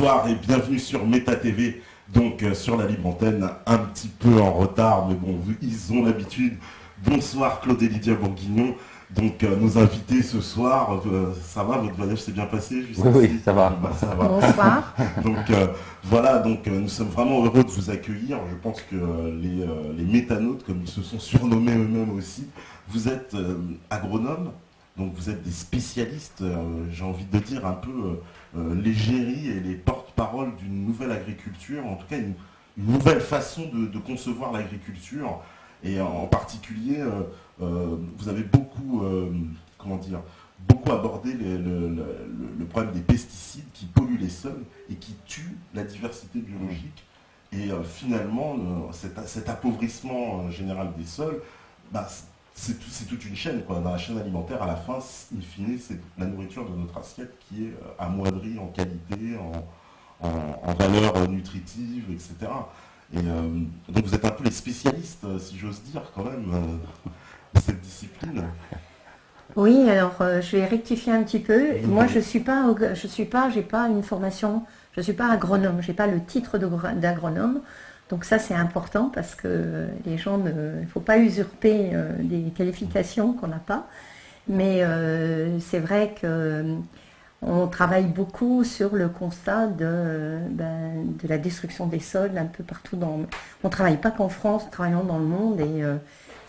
Bonsoir et bienvenue sur Méta TV, donc sur la libre antenne, un petit peu en retard, mais bon, ils ont l'habitude. Bonsoir Claude et Lydia Bourguignon, donc nos invités ce soir, ça va, votre voyage s'est bien passé Oui, oui, ça va. Ça va. Bonsoir. Donc voilà, donc nous sommes vraiment heureux de vous accueillir. Je pense que les métanautes, comme ils se sont surnommés eux-mêmes aussi, vous êtes agronomes. Donc vous êtes des spécialistes, j'ai envie de dire, un peu l'égérie et les porte-parole d'une nouvelle agriculture, en tout cas une nouvelle façon de concevoir l'agriculture. Et en particulier, vous avez beaucoup, beaucoup abordé le problème des pesticides qui polluent les sols et qui tuent la diversité biologique. Et finalement, cet appauvrissement général des sols, bah, c'est toute une chaîne, quoi. Dans la chaîne alimentaire, à la fin, in fine, c'est la nourriture de notre assiette qui est amoindrie en qualité, en valeur nutritive, etc. Et donc vous êtes un peu les spécialistes, si j'ose dire, quand même, de cette discipline. Oui, alors je vais rectifier un petit peu. Moi, j'ai pas une formation, je suis pas agronome, j'ai pas le titre d'agronome. Donc ça, c'est important parce que les gens, il ne faut pas usurper des qualifications qu'on n'a pas. Mais c'est vrai qu'on travaille beaucoup sur le constat de la destruction des sols un peu partout on ne travaille pas qu'en France, nous travaillons dans le monde et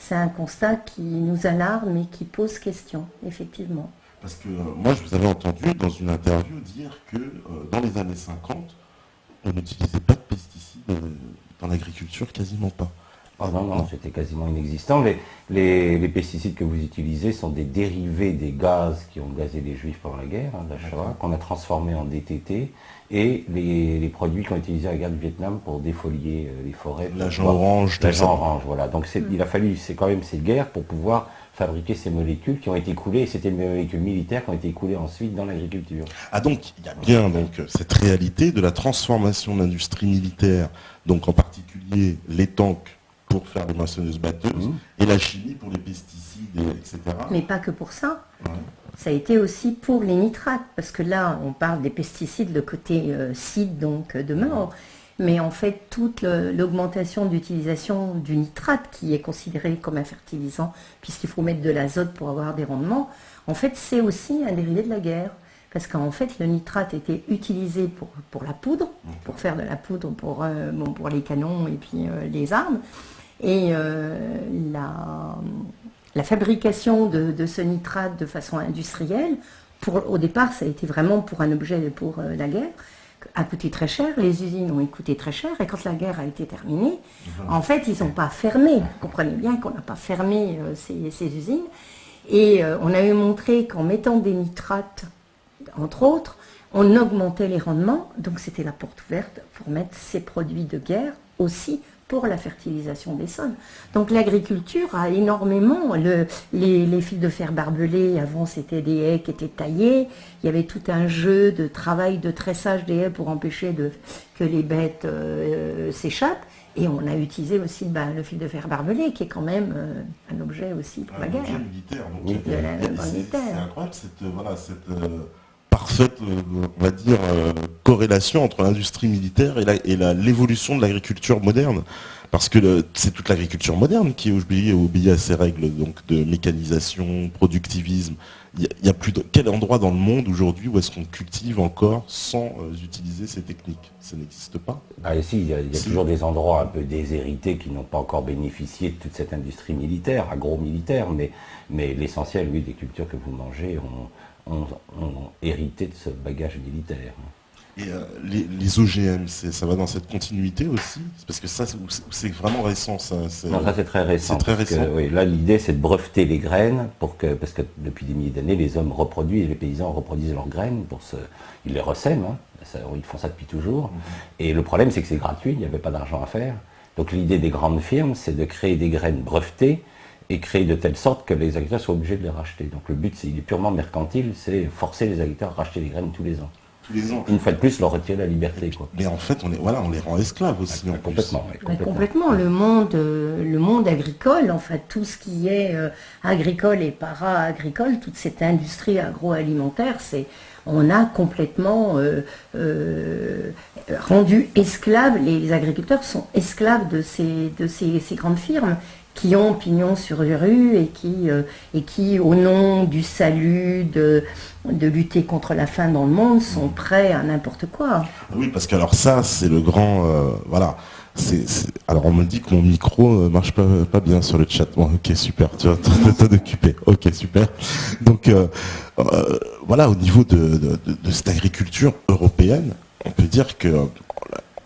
c'est un constat qui nous alarme et qui pose question, effectivement. Parce que moi, je vous avais entendu dans une interview dire que dans les années 50, on n'utilisait pas de pesticides dans l'agriculture, quasiment pas. Oh non, c'était quasiment inexistant. Les pesticides que vous utilisez sont des dérivés des gaz qui ont gazé les Juifs pendant la guerre, la Shoah, qu'on a transformés en DTT, et les produits qui ont utilisé à la guerre du Vietnam pour défolier les forêts. L'agent orange. L'agent orange, voilà. Donc il a fallu, c'est quand même ces guerres pour pouvoir fabriquer ces molécules qui ont été coulées, et c'était des molécules militaires qui ont été coulées ensuite dans l'agriculture. Ah donc, il y a bien cette réalité de la transformation de l'industrie militaire, donc en particulier les tanks pour faire des moissonneuses-batteuses, et la chimie pour les pesticides, etc. Mais pas que pour ça. Ouais. Ça a été aussi pour les nitrates, parce que là, on parle des pesticides, le côté cide, donc de mort. Mais en fait, toute l'augmentation d'utilisation du nitrate, qui est considéré comme un fertilisant, puisqu'il faut mettre de l'azote pour avoir des rendements, en fait, c'est aussi un dérivé de la guerre. Parce qu'en fait, le nitrate était utilisé pour la poudre, pour faire de la poudre pour les canons et puis les armes. Et la fabrication de ce nitrate de façon industrielle, au départ, ça a été vraiment pour un objet pour la guerre, a coûté très cher, les usines ont coûté très cher, et quand la guerre a été terminée, en fait, ils n'ont pas fermé. Vous comprenez bien qu'on n'a pas fermé ces usines. Et on avait montré qu'en mettant des nitrates, entre autres, on augmentait les rendements, donc c'était la porte ouverte pour mettre ces produits de guerre aussi pour la fertilisation des sols. Donc l'agriculture a énormément, les fils de fer barbelés, avant c'était des haies qui étaient taillées, il y avait tout un jeu de travail de tressage des haies pour empêcher que les bêtes s'échappent, et on a utilisé aussi le fil de fer barbelé, qui est quand même un objet aussi pour la guerre. Un objet militaire. Donc, Oui, c'est incroyable cette parfaite, on va dire, corrélation entre l'industrie militaire et l'évolution de l'agriculture moderne. Parce que c'est toute l'agriculture moderne qui obéit à ces règles donc, de mécanisation, productivisme. Il y a plus de... Quel endroit dans le monde aujourd'hui où est-ce qu'on cultive encore sans utiliser ces techniques? Ça n'existe pas. Ah, et si, il y a toujours des endroits un peu déshérités qui n'ont pas encore bénéficié de toute cette industrie militaire, agro-militaire, mais l'essentiel, oui, des cultures que vous mangez ont hérité de ce bagage militaire. Et les OGM, ça va dans cette continuité aussi? Parce que ça, c'est vraiment récent, ça. Non, ça c'est très récent. C'est très récent. Oui, là, l'idée, c'est de breveter les graines, parce que depuis des milliers d'années, les hommes reproduisent, les paysans reproduisent leurs graines, ils les ressèment, ils font ça depuis toujours. Et le problème, c'est que c'est gratuit, il n'y avait pas d'argent à faire. Donc l'idée des grandes firmes, c'est de créer des graines brevetées, et créer de telle sorte que les agriculteurs soient obligés de les racheter. Donc le but, il est purement mercantile, c'est forcer les agriculteurs à racheter les graines tous les ans. tous les ans. Une fois de plus, leur retirer la liberté, quoi. Mais en fait, on les rend esclaves aussi. En plus. Complètement, ouais, Mais complètement, le monde agricole, enfin tout ce qui est agricole et para-agricole, toute cette industrie agroalimentaire, on a complètement rendu esclaves, les agriculteurs sont esclaves de ces grandes firmes qui ont pignon sur rue et qui, au nom du salut, de lutter contre la faim dans le monde, sont prêts à n'importe quoi. Oui, parce que alors ça, c'est le grand... voilà. Alors on me dit que mon micro marche pas bien sur le chat. Bon, ok, super, tu vas t'occuper. Ok, super. Donc voilà, au niveau de cette agriculture européenne, on peut dire que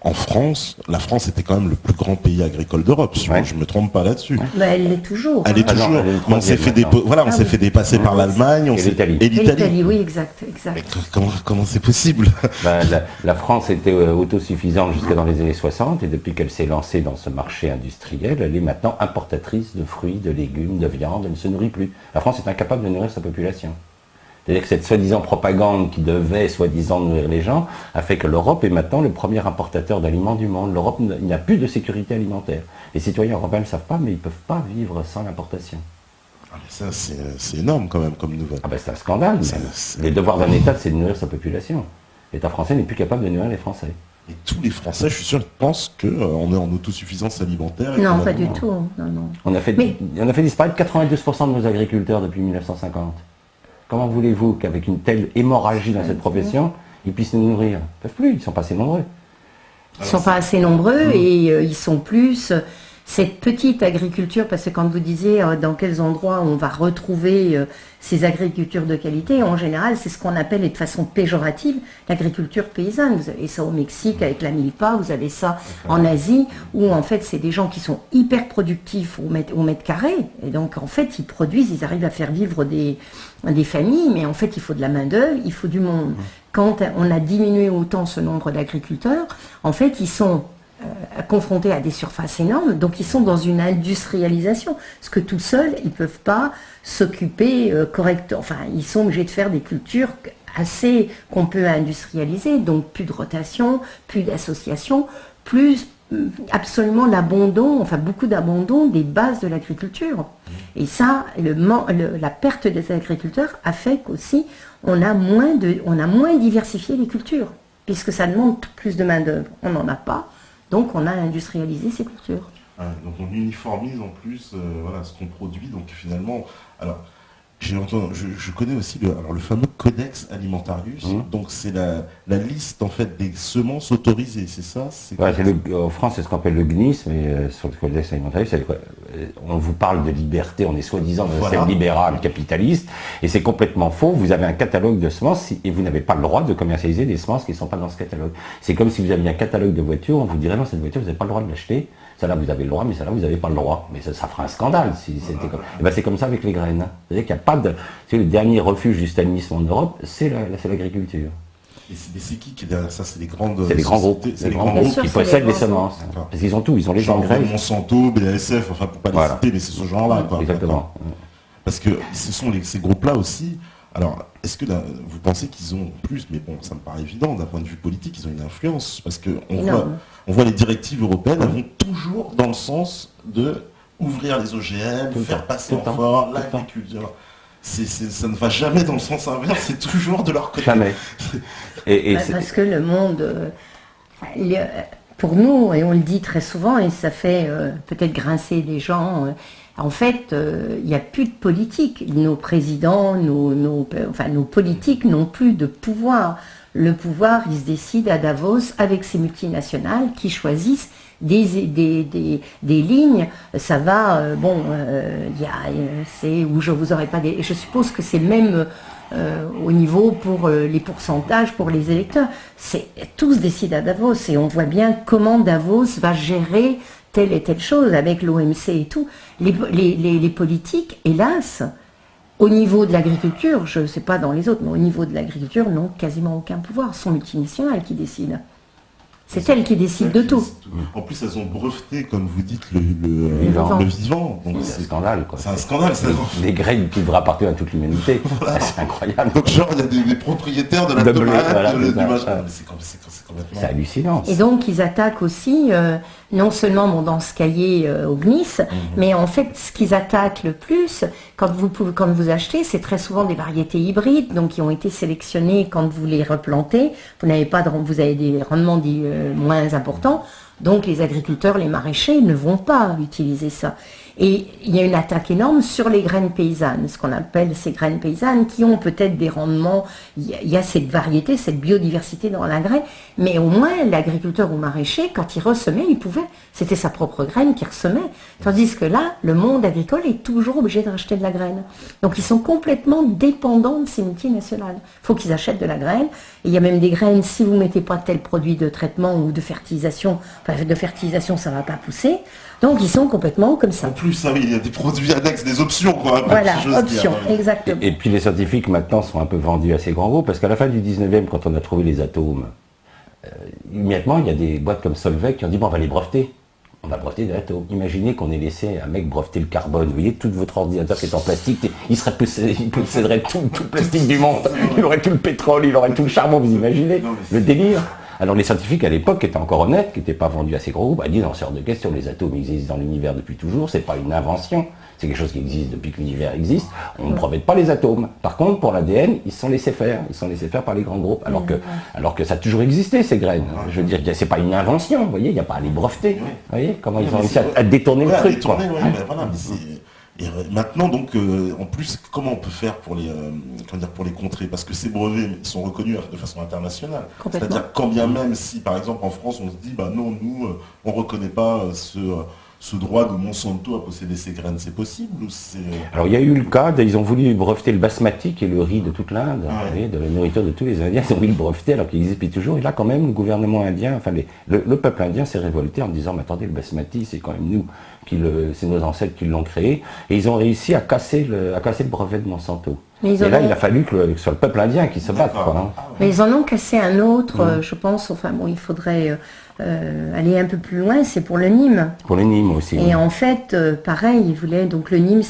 en France, la France était quand même le plus grand pays agricole d'Europe, si je ne me trompe pas là-dessus. Bah, elle l'est toujours. Elle est toujours. On s'est fait fait dépasser par l'Allemagne et l'Italie. Et l'Italie, oui, exact. Mais comment c'est possible? La France était autosuffisante jusqu'à dans les années 60, et depuis qu'elle s'est lancée dans ce marché industriel, elle est maintenant importatrice de fruits, de légumes, de viande, elle ne se nourrit plus. La France est incapable de nourrir sa population. C'est-à-dire que cette soi-disant propagande qui devait soi-disant nourrir les gens a fait que l'Europe est maintenant le premier importateur d'aliments du monde. L'Europe, il n'y a plus de sécurité alimentaire. Les citoyens européens ne le savent pas, mais ils ne peuvent pas vivre sans l'importation. Ah, mais ça, c'est énorme quand même comme nouvelle. Ah ben c'est un scandale. Les devoirs d'un État, c'est de nourrir sa population. L'État français n'est plus capable de nourrir les Français. Et tous les Français, je suis sûr, pensent qu'on est en autosuffisance alimentaire. Non, pas du tout. Non. On a fait disparaître 92% de nos agriculteurs depuis 1950. Comment voulez-vous qu'avec une telle hémorragie dans cette profession, ils puissent nous nourrir? Ils ne peuvent plus, ils ne sont pas assez nombreux. Ils ne sont pas assez nombreux et ils sont plus... Cette petite agriculture, parce que quand vous disiez dans quels endroits on va retrouver ces agricultures de qualité, en général, c'est ce qu'on appelle, et de façon péjorative, l'agriculture paysanne. Vous avez ça au Mexique avec la milpa, vous avez ça en Asie, où en fait, c'est des gens qui sont hyper productifs au mètre carré. Et donc, en fait, ils produisent, ils arrivent à faire vivre des familles, mais en fait, il faut de la main-d'œuvre, il faut du monde. Quand on a diminué autant ce nombre d'agriculteurs, en fait, ils sont confrontés à des surfaces énormes, donc ils sont dans une industrialisation, parce que tout seuls, ils ne peuvent pas s'occuper correctement, enfin, ils sont obligés de faire des cultures assez qu'on peut industrialiser, donc plus de rotation, plus d'association, plus absolument l'abandon, enfin beaucoup d'abandon des bases de l'agriculture. Et ça, la perte des agriculteurs a fait qu'aussi on a moins diversifié les cultures, puisque ça demande plus de main-d'œuvre. On n'en a pas. Donc on a industrialisé ces cultures. Donc on uniformise en plus ce qu'on produit. Donc finalement, alors je connais aussi le fameux Codex Alimentarius. Donc c'est la liste en fait des semences autorisées, c'est ça? En France, c'est ce qu'on appelle le GNIS, mais sur le Codex Alimentarius, on vous parle de liberté, on est soi-disant dans un système libéral, capitaliste, et c'est complètement faux. Vous avez un catalogue de semences et vous n'avez pas le droit de commercialiser des semences qui ne sont pas dans ce catalogue. C'est comme si vous aviez un catalogue de voitures, on vous dirait non, cette voiture, vous n'avez pas le droit de l'acheter. Celle-là, vous avez le droit, mais celle-là, vous n'avez pas le droit. Mais ça fera un scandale si c'était comme... Et ben, c'est comme ça avec les graines. C'est-à-dire qu'il n'y a pas de... C'est le dernier refuge du stalinisme en Europe, c'est l'agriculture. Et c'est qui derrière ça? C'est les grandes... C'est les grands groupes. C'est les grands groupes qui possèdent les semences. Parce qu'ils ont tout, ils ont les engrais. Monsanto, BASF, enfin pour pas les citer, mais c'est ce genre-là. Exactement. Parce que ce sont ces groupes-là aussi... Alors, est-ce que vous pensez qu'ils ont plus, mais bon, ça me paraît évident, d'un point de vue politique, ils ont une influence, parce qu'on voit les directives européennes, elles vont toujours dans le sens de ouvrir les OGM, faire passer en force l'agriculture. Ça ne va jamais dans le sens inverse, c'est toujours de leur côté. Jamais. Parce que le monde, pour nous, et on le dit très souvent, et ça fait peut-être grincer les gens, en fait, il n'y a plus de politique. Nos présidents, nos politiques n'ont plus de pouvoir. Le pouvoir, il se décide à Davos avec ces multinationales qui choisissent des lignes. Ça va, c'est où je vous aurais pas des... Je suppose que c'est même au niveau pour les pourcentages pour les électeurs. Tout se décide à Davos et on voit bien comment Davos va gérer telle et telle chose avec l'OMC et tout. Les politiques, hélas, au niveau de l'agriculture, je ne sais pas dans les autres, mais au niveau de l'agriculture, n'ont quasiment aucun pouvoir. Ce sont multinationales qui décident. C'est elles qui décident de tout. En plus, elles ont breveté, comme vous dites, le vivant. Donc c'est un scandale, quoi. C'est un scandale, des graines qui devraient appartenir à toute l'humanité. Voilà. C'est incroyable. Donc genre, il y a des propriétaires de la tomate, du machin. C'est hallucinant. Et donc, ils attaquent aussi, non seulement dans ce cahier au GNIS, mais en fait, ce qu'ils attaquent le plus, quand vous achetez, c'est très souvent des variétés hybrides, donc qui ont été sélectionnées quand vous les replantez. Vous avez des rendements moins importants, donc les agriculteurs, les maraîchers ne vont pas utiliser ça. Et il y a une attaque énorme sur les graines paysannes, ce qu'on appelle ces graines paysannes qui ont peut-être des rendements, il y a cette variété, cette biodiversité dans la graine, mais au moins l'agriculteur ou maraîcher, quand il ressemait, c'était sa propre graine qu'il ressemait. Tandis que là, le monde agricole est toujours obligé de racheter de la graine. Donc ils sont complètement dépendants de ces multinationales. Il faut qu'ils achètent de la graine. Et il y a même des graines, si vous ne mettez pas tel produit de traitement ou de fertilisation, ça ne va pas pousser. Donc ils sont complètement comme ça. En plus, il y a des produits annexes, des options, quoi. Voilà, options, exactement. Et puis les scientifiques maintenant sont un peu vendus à ces grands groupes, parce qu'à la fin du 19e, quand on a trouvé les atomes, immédiatement il y a des boîtes comme Solvay qui ont dit bon, on va les breveter. On va breveter des atomes. Imaginez qu'on ait laissé un mec breveter le carbone. Vous voyez, tout votre ordinateur qui est en plastique, il posséderait tout le plastique du monde. Il aurait tout le pétrole, il aurait tout le charbon, vous imaginez le délire. Alors les scientifiques à l'époque qui étaient encore honnêtes, qui n'étaient pas vendus à ces gros groupes, dit non, c'est hors de question, les atomes existent dans l'univers depuis toujours, c'est pas une invention, c'est quelque chose qui existe depuis que l'univers existe, on ne brevette pas les atomes. Par contre, pour l'ADN, ils se sont laissés faire par les grands groupes, alors que ça a toujours existé ces graines. Je veux dire, c'est pas une invention, vous voyez, il n'y a pas à les breveter. Vous voyez comment ils ont réussi à détourner le truc. Et maintenant, donc, en plus, comment on peut faire pour les contrer? Parce que ces brevets ils sont reconnus de façon internationale. C'est-à-dire, quand bien même si, par exemple, en France, on se dit, bah non, nous, on ne reconnaît pas ce droit de Monsanto à posséder ces graines, c'est possible ou c'est... Alors, il y a eu le cas, ils ont voulu breveter le basmati, qui est le riz de toute l'Inde, de la nourriture de tous les Indiens, ils ont voulu le breveter alors qu'il existe depuis toujours. Et là, quand même, le gouvernement indien, le peuple indien s'est révolté en disant, mais attendez, le basmati, c'est quand même nous, c'est nos ancêtres qui l'ont créé, et ils ont réussi à casser le brevet de Monsanto. Et là, il a fallu que ce soit le peuple indien qui se batte. Mais ils en ont cassé un autre, je pense, il faudrait aller un peu plus loin, c'est pour le Nîmes. Pour le Nîmes aussi. Et en fait, pareil, ils voulaient, donc le Nîmes,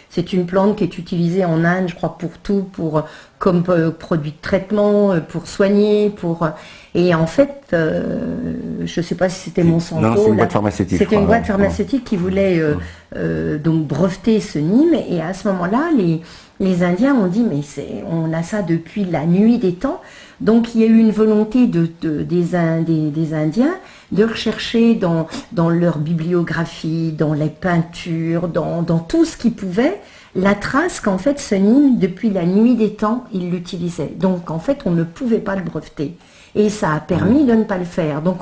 c'est une plante qui est utilisée en Inde, je crois, pour tout, comme produit de traitement, pour soigner, Et en fait, je ne sais pas si c'était Monsanto. Non, c'est une boîte pharmaceutique. C'était une boîte pharmaceutique qui voulait donc breveter ce Nîmes. Et à ce moment-là, les Indiens ont dit, mais on a ça depuis la nuit des temps. Donc il y a eu une volonté des Indiens de rechercher dans leur bibliographie, dans les peintures, dans tout ce qu'ils pouvaient, la trace qu'en fait ce Nîmes, depuis la nuit des temps, ils l'utilisaient. Donc en fait, on ne pouvait pas le breveter. Et ça a permis de ne pas le faire. Donc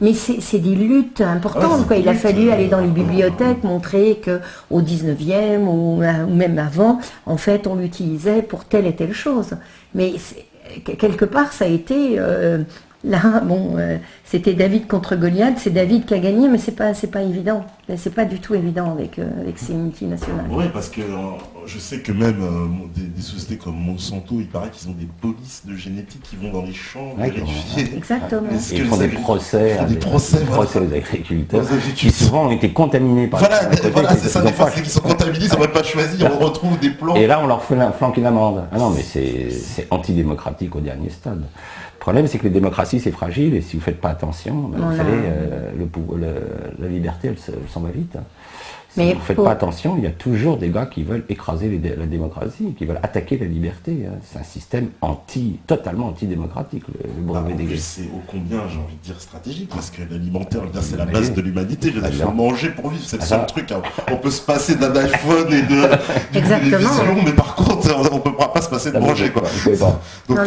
mais c'est des luttes importantes. Il a fallu aller dans les bibliothèques, montrer qu'au 19e ou même avant, en fait, on l'utilisait pour telle et telle chose. Mais quelque part, ça a été... c'était David contre Goliath, c'est David qui a gagné, mais c'est pas évident. C'est pas du tout évident avec ces multinationales. Oui, parce que je sais que même des sociétés comme Monsanto, il paraît qu'ils ont des polices de génétique qui vont dans les champs vérifier. Exactement. Et ils font des procès aux agriculteurs qui souvent ont été contaminés par Voilà, c'est ça, des fois, c'est qu'ils sont contaminés, ils n'auraient pas choisi, on retrouve des plans. Et là, on leur flanque une amende. Ah non, mais c'est antidémocratique au dernier stade. Le problème, c'est que les démocraties, c'est fragile, et si vous ne faites pas attention, vous savez, la liberté, elle s'en va vite. Si vous ne faites pas attention, il y a toujours des gars qui veulent écraser la démocratie, qui veulent attaquer la liberté. C'est un système totalement antidémocratique, le brevet des graines. C'est ô combien, j'ai envie de dire, stratégique, parce que l'alimentaire, c'est la base de l'humanité. Il faut manger pour vivre, c'est le seul truc. On peut se passer d'un iPhone et de télévision, mais par contre, on ne peut pas se passer de manger. Donc,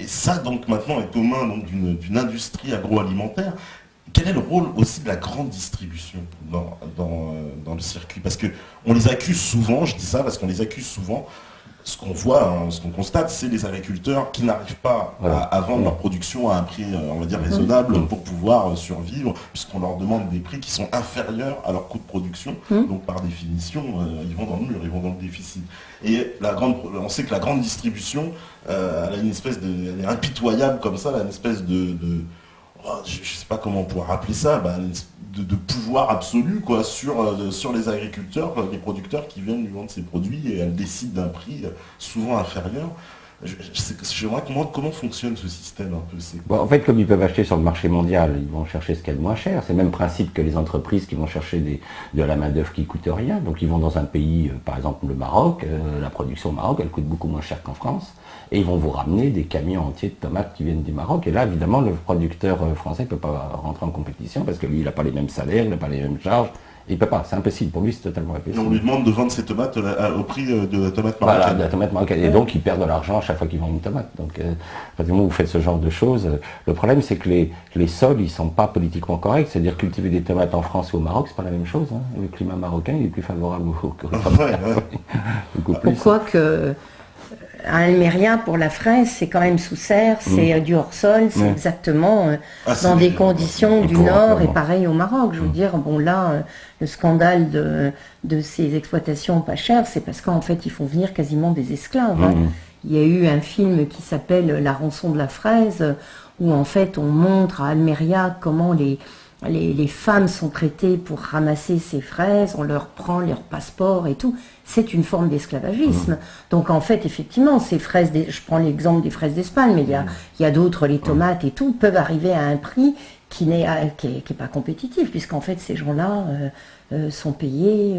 ça, maintenant, est aux mains d'une industrie agroalimentaire. Quel est le rôle aussi de la grande distribution dans le circuit? Parce qu'on les accuse souvent, je dis ça parce qu'on les accuse souvent, ce qu'on voit, ce qu'on constate, c'est les agriculteurs qui n'arrivent pas à vendre leur production à un prix, on va dire, raisonnable pour pouvoir survivre, puisqu'on leur demande des prix qui sont inférieurs à leur coût de production. Donc par définition, ils vont dans le mur, ils vont dans le déficit. Et on sait que la grande distribution, elle a une espèce elle est impitoyable comme ça, elle a une espèce de je ne sais pas comment on pourrait appeler ça, de pouvoir absolu quoi, sur les agriculteurs, les producteurs qui viennent lui vendre ces produits et elle décide d'un prix souvent inférieur. J'aimerais comment fonctionne ce système un peu. Bon, en fait, comme ils peuvent acheter sur le marché mondial, ils vont chercher ce qu'il y a de moins cher. C'est le même principe que les entreprises qui vont chercher de la main-d'œuvre qui coûte rien. Donc ils vont dans un pays, par exemple le Maroc, la production au Maroc, elle coûte beaucoup moins cher qu'en France. Et ils vont vous ramener des camions entiers de tomates qui viennent du Maroc. Et là, évidemment, le producteur français ne peut pas rentrer en compétition parce que lui, il n'a pas les mêmes salaires, il n'a pas les mêmes charges. Il ne peut pas, c'est impossible. Pour lui, c'est totalement impossible. On lui demande de vendre ses tomates au prix de la tomate marocaine. Voilà, de la tomate marocaine. Et donc, il perd de l'argent à chaque fois qu'il vend une tomate. Donc, à partir du moment où vous faites ce genre de choses, le problème, c'est que les sols, ils ne sont pas politiquement corrects. C'est-à-dire cultiver des tomates en France ou au Maroc, c'est pas la même chose. Hein. Le climat marocain, il est plus favorable au beaucoup plus. Pourquoi que à Almeria, pour la fraise, c'est quand même sous serre, c'est du hors-sol, c'est exactement dans des conditions du Nord et pareil au Maroc. Je veux dire, bon là, le scandale de ces exploitations pas chères, c'est parce qu'en fait, ils font venir quasiment des esclaves. Hein. Il y a eu un film qui s'appelle La rançon de la fraise, où en fait, on montre à Almeria comment les femmes sont traitées pour ramasser ces fraises, on leur prend leur passeport et tout. C'est une forme d'esclavagisme. Donc en fait, effectivement, ces fraises, je prends l'exemple des fraises d'Espagne, mais il y a d'autres, les tomates et tout, peuvent arriver à un prix qui n'est pas compétitif, puisqu'en fait, ces gens-là sont payés.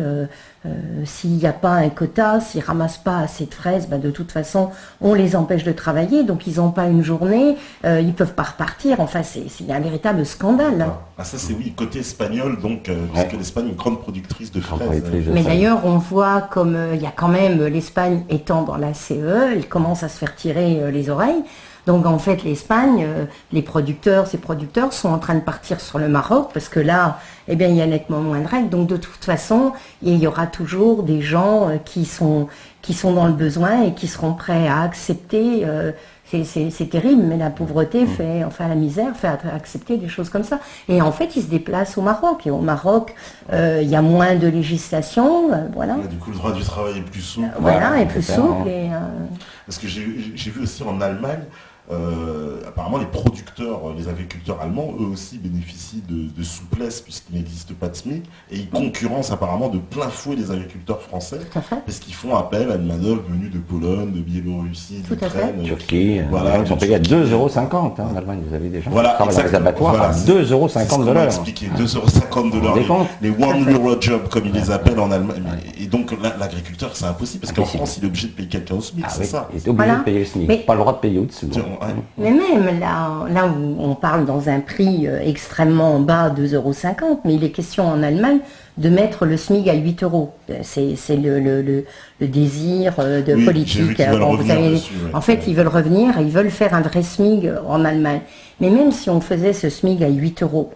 S'il n'y a pas un quota, s'ils ne ramassent pas assez de fraises, de toute façon, on les empêche de travailler, donc ils n'ont pas une journée, ils ne peuvent pas repartir. Enfin, c'est un véritable scandale. Hein. Ah, ça, c'est oui, côté espagnol, donc, puisque l'Espagne est une grande productrice de fraises. Mais d'ailleurs, on voit comme il y a quand même, l'Espagne étant dans la CE, elle commence à se faire tirer les oreilles. Donc en fait, l'Espagne, ces producteurs sont en train de partir sur le Maroc parce que là, eh bien, il y a nettement moins de règles. Donc de toute façon, il y aura toujours des gens qui sont dans le besoin et qui seront prêts à accepter. C'est terrible, mais la pauvreté la misère fait accepter des choses comme ça. Et en fait, ils se déplacent au Maroc. Et au Maroc, il y a moins de législation, voilà. Du coup, le droit du travail est plus souple. Voilà, est plus souple. Parce que j'ai vu aussi en Allemagne, apparemment les producteurs, les agriculteurs allemands, eux aussi bénéficient de souplesse puisqu'il n'existe pas de SMIC et ils concurrencent apparemment de plein fouet les agriculteurs français parce qu'ils font appel à une main-d'œuvre venue de Pologne, de Biélorussie, d'Ukraine, Turquie. Voilà, ils sont payés à 2,50 € en Allemagne. Vous avez des gens qui travaillent dans les abattoirs à 2,50 € de l'heure. Expliquer 2,50 € de l'heure, les 1 euro job comme ils les appellent en Allemagne. Et donc l'agriculteur, c'est impossible parce qu'en France, il est obligé de payer quelqu'un au SMIC, c'est ça. Il est obligé de payer le SMIC, pas le droit de payer au-dessous. Mais même là où on parle dans un prix extrêmement bas, 2,50 €, mais il est question en Allemagne de mettre le SMIC à 8 €. C'est le désir de politique. En fait, ils veulent revenir et ils veulent faire un vrai SMIC en Allemagne. Mais même si on faisait ce SMIC à 8 €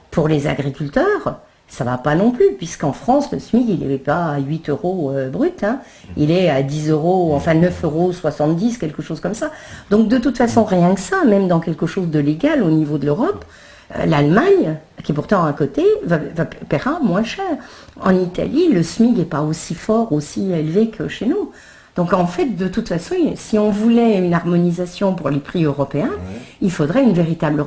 pour les agriculteurs, ça ne va pas non plus, puisqu'en France, le SMIC, il n'est pas à 8 € brut, hein. Il est à 10 €, enfin 9,70 €, quelque chose comme ça. Donc de toute façon, rien que ça, même dans quelque chose de légal au niveau de l'Europe, l'Allemagne, qui est pourtant à côté, paiera moins cher. En Italie, le SMIC n'est pas aussi fort, aussi élevé que chez nous. Donc en fait, de toute façon, si on voulait une harmonisation pour les prix européens, il faudrait une véritable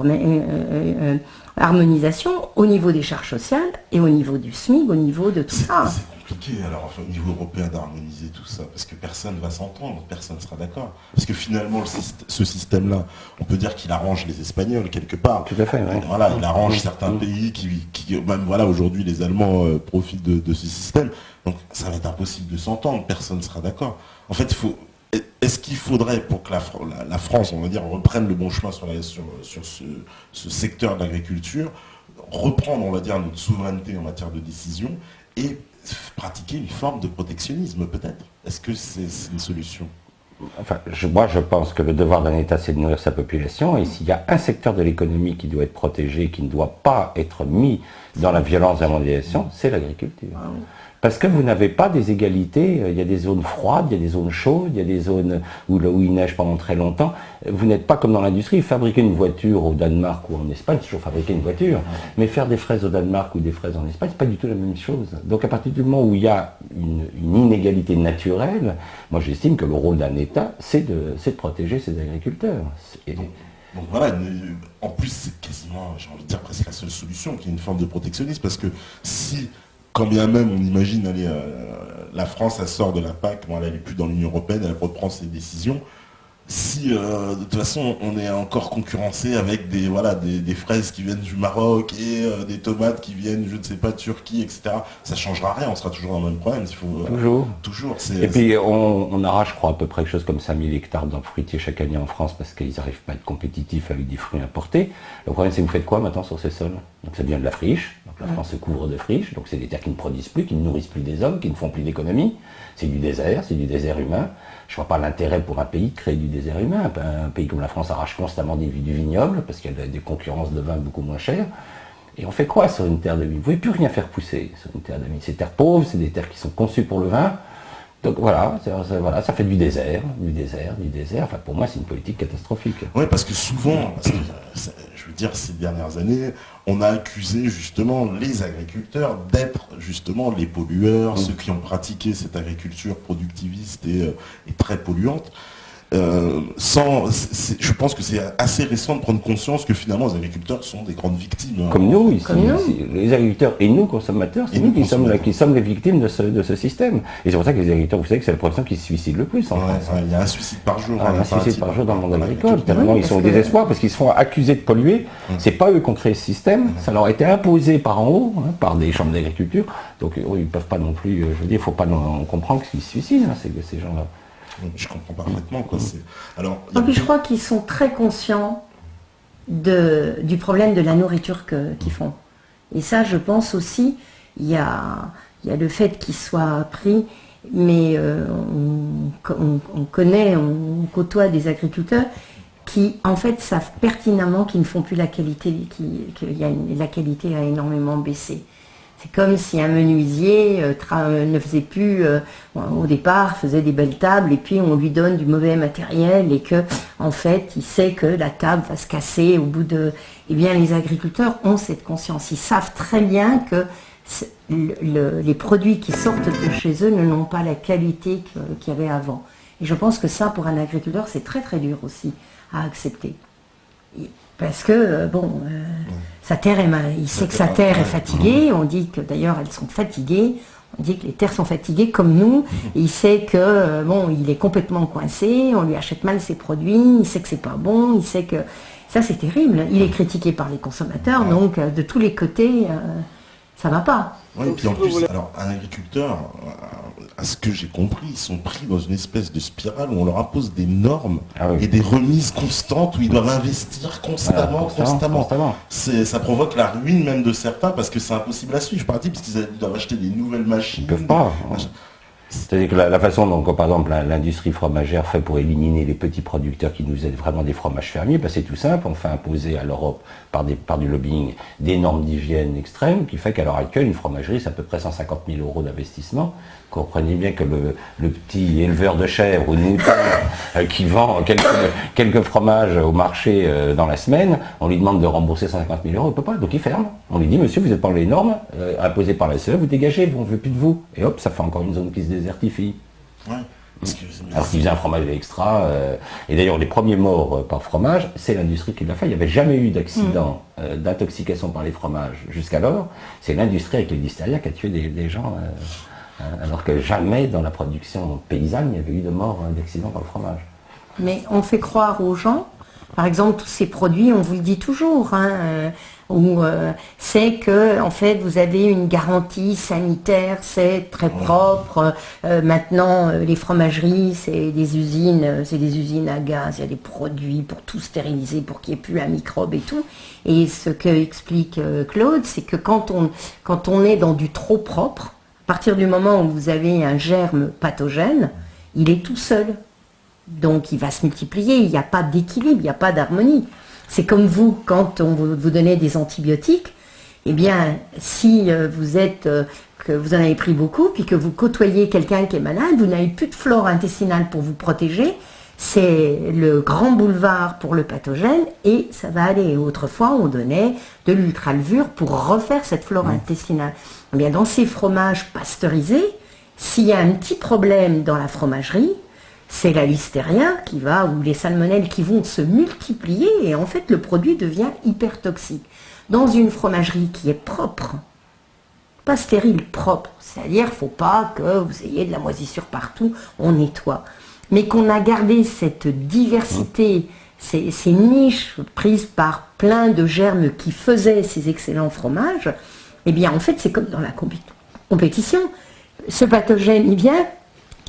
harmonisation au niveau des charges sociales et au niveau du SMIC, au niveau de tout ça. C'est compliqué alors au niveau européen d'harmoniser tout ça, parce que personne ne va s'entendre, personne ne sera d'accord. Parce que finalement, ce système-là, on peut dire qu'il arrange les Espagnols quelque part. Tout à fait, oui. Voilà, il arrange certains pays qui même voilà, aujourd'hui les Allemands profitent de ce système. Donc ça va être impossible de s'entendre, personne ne sera d'accord. En fait, est-ce qu'il faudrait, pour que la France, on va dire, reprenne le bon chemin sur ce secteur de l'agriculture, reprendre, on va dire, notre souveraineté en matière de décision et pratiquer une forme de protectionnisme, peut-être? Est-ce que c'est une solution? Enfin, moi, je pense que le devoir d'un État, c'est de nourrir sa population. Et s'il y a un secteur de l'économie qui doit être protégé, qui ne doit pas être mis dans la violence de la mondialisation, c'est l'agriculture. Parce que vous n'avez pas des égalités, il y a des zones froides, il y a des zones chaudes, il y a des zones où il neige pendant très longtemps. Vous n'êtes pas comme dans l'industrie. Fabriquer une voiture au Danemark ou en Espagne, c'est toujours fabriquer une voiture. Mais faire des fraises au Danemark ou des fraises en Espagne, c'est pas du tout la même chose. Donc à partir du moment où il y a une inégalité naturelle, moi j'estime que le rôle d'un État, c'est de protéger ses agriculteurs. Donc voilà, en plus c'est quasiment, j'ai envie de dire presque la seule solution, qui est une forme de protectionnisme, parce que si, quand bien même on imagine, allez, la France elle sort de la PAC, bon, elle n'est plus dans l'Union Européenne, elle reprend ses décisions, si de toute façon on est encore concurrencé avec des fraises qui viennent du Maroc et des tomates qui viennent, je ne sais pas, de Turquie, etc., ça ne changera rien, on sera toujours dans le même problème. Il faut, toujours. Et puis on arrache, je crois, à peu près quelque chose comme 5000 hectares d'arbres fruitiers chaque année en France parce qu'ils n'arrivent pas à être compétitifs avec des fruits importés. Le problème, c'est que vous faites quoi maintenant sur ces sols? Donc ça devient de la friche, donc la France se couvre de friche, donc c'est des terres qui ne produisent plus, qui ne nourrissent plus des hommes, qui ne font plus d'économie. C'est du désert humain. Je ne vois pas l'intérêt pour un pays de créer du désert humain. Un pays comme la France arrache constamment du vignoble parce qu'il y a des concurrences de vin beaucoup moins chères. Et on fait quoi sur une terre de mine? Vous ne pouvez plus rien faire pousser sur une terre de mine. C'est des terres pauvres, c'est des terres qui sont conçues pour le vin. Donc voilà, ça fait du désert. Enfin, pour moi, c'est une politique catastrophique. Oui, parce que souvent, je veux dire, ces dernières années, on a accusé justement les agriculteurs d'être justement les pollueurs, ceux qui ont pratiqué cette agriculture productiviste et très polluante. Je pense que c'est assez récent de prendre conscience que finalement les agriculteurs sont des grandes victimes. Comme nous, ici, les agriculteurs et nous, consommateurs, c'est nous qui sommes les victimes de ce système. Et c'est pour ça que les agriculteurs, vous savez que c'est la profession qui se suicide le plus en France. Il y a un suicide par jour. Un suicide par jour dans le monde agricole. Tellement ils sont au désespoir parce qu'ils se font accuser de polluer. C'est pas eux qui ont créé ce système. Ça leur a été imposé par en haut, par des chambres d'agriculture. Donc ils ne peuvent pas non plus, je veux dire, il ne faut pas comprendre qu'ils se suicident, ces gens-là. Je comprends parfaitement. Alors, je crois qu'ils sont très conscients du problème de la nourriture qu'ils font. Et ça, je pense aussi, il y a le fait qu'ils soient pris, mais on connaît, on côtoie des agriculteurs qui, en fait, savent pertinemment qu'ils ne font plus la qualité, la qualité a énormément baissé. C'est comme si un menuisier ne faisait plus, au départ, faisait des belles tables et puis on lui donne du mauvais matériel et que, en fait, il sait que la table va se casser au bout de... Eh bien, les agriculteurs ont cette conscience. Ils savent très bien que les produits qui sortent de chez eux n'ont pas la qualité qu'il y avait avant. Et je pense que ça, pour un agriculteur, c'est très très dur aussi à accepter. Parce que, sa terre il sait que sa terre est fatiguée, on dit que d'ailleurs elles sont fatiguées, on dit que les terres sont fatiguées comme nous, et il sait que, il est complètement coincé, on lui achète mal ses produits, il sait que c'est pas bon, il sait que... Ça c'est terrible, il est critiqué par les consommateurs, donc de tous les côtés, ça va pas. Oui, et puis en plus, alors un agriculteur, à ce que j'ai compris, ils sont pris dans une espèce de spirale où on leur impose des normes et des remises constantes où ils doivent investir constamment. Ça provoque la ruine même de certains parce que c'est impossible à suivre. Parce qu'ils doivent acheter des nouvelles machines. Ils ne peuvent pas. C'est-à-dire que la façon dont, par exemple, l'industrie fromagère fait pour éliminer les petits producteurs qui nous aident vraiment des fromages fermiers, c'est tout simple, on fait imposer à l'Europe, par du lobbying, des normes d'hygiène extrêmes, qui fait qu'à l'heure actuelle, une fromagerie, c'est à peu près 150 000 € d'investissement. Comprenez bien que le petit éleveur de chèvres ou de moutons qui vend quelques fromages au marché dans la semaine, on lui demande de rembourser 150 000 €, il ne peut pas, donc il ferme. On lui dit, monsieur, vous n'êtes pas dans les normes imposées par la CE, vous dégagez, on ne veut plus de vous. Et hop, ça fait encore une zone qui se désertifie. Ouais. Alors qu'il faisait un fromage extra, et d'ailleurs les premiers morts par fromage, c'est l'industrie qui l'a fait. Il n'y avait jamais eu d'accident d'intoxication par les fromages jusqu'alors. C'est l'industrie avec les distilleries qui a tué des gens, alors que jamais dans la production paysanne il y avait eu de mort d'accident par le fromage. Mais on fait croire aux gens, par exemple tous ces produits, on vous le dit toujours, c'est que en fait vous avez une garantie sanitaire, c'est très propre. Maintenant les fromageries c'est des usines à gaz, il y a des produits pour tout stériliser, pour qu'il n'y ait plus un microbe et tout. Et ce que explique Claude, c'est que quand on est dans du trop propre, à partir du moment où vous avez un germe pathogène, il est tout seul. Donc il va se multiplier, il n'y a pas d'équilibre, il n'y a pas d'harmonie. C'est comme vous, quand on vous donnez des antibiotiques, eh bien, si que vous en avez pris beaucoup, puis que vous côtoyez quelqu'un qui est malade, vous n'avez plus de flore intestinale pour vous protéger, c'est le grand boulevard pour le pathogène, et ça va aller. Autrefois, on donnait de l'ultralevure pour refaire cette flore intestinale. Eh bien, dans ces fromages pasteurisés, s'il y a un petit problème dans la fromagerie, c'est la listeria ou les salmonelles qui vont se multiplier et en fait le produit devient hyper toxique. Dans une fromagerie qui est propre, pas stérile, propre, c'est-à-dire il ne faut pas que vous ayez de la moisissure partout, on nettoie. Mais qu'on a gardé cette diversité, ces niches prises par plein de germes qui faisaient ces excellents fromages, eh bien en fait c'est comme dans la compétition. Ce pathogène,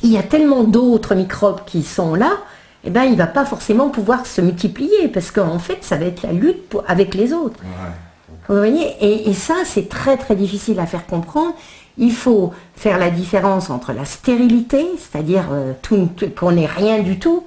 il y a tellement d'autres microbes qui sont là, eh bien il ne va pas forcément pouvoir se multiplier, parce qu'en fait ça va être la lutte avec les autres. Ouais. Vous voyez, et ça c'est très très difficile à faire comprendre. Il faut faire la différence entre la stérilité, c'est-à-dire qu'on n'ait rien du tout,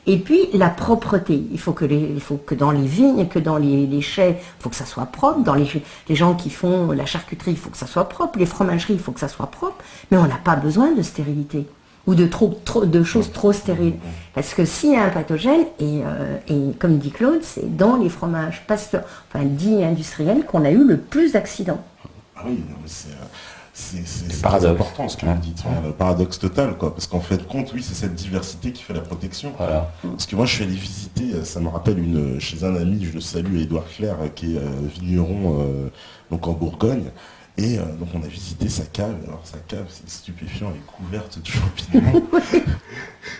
et puis la propreté. Il faut que dans les vignes, que dans les chais, il faut que ça soit propre. Dans les gens qui font la charcuterie, il faut que ça soit propre. Les fromageries, il faut que ça soit propre. Mais on n'a pas besoin de stérilité ou de choses trop stériles. Parce que s'il y a un pathogène, et comme dit Claude, c'est dans les fromages dits industriels qu'on a eu le plus d'accidents. Ah oui, c'est très important ce que vous dites, le paradoxe total, quoi. Parce qu'en fait, oui, c'est cette diversité qui fait la protection. Voilà. Parce que moi, je suis allé visiter, ça me rappelle chez un ami, je le salue, Édouard Claire, qui est vigneron donc en Bourgogne. Et donc on a visité sa cave. Alors sa cave, c'est stupéfiant, elle est couverte de champignons.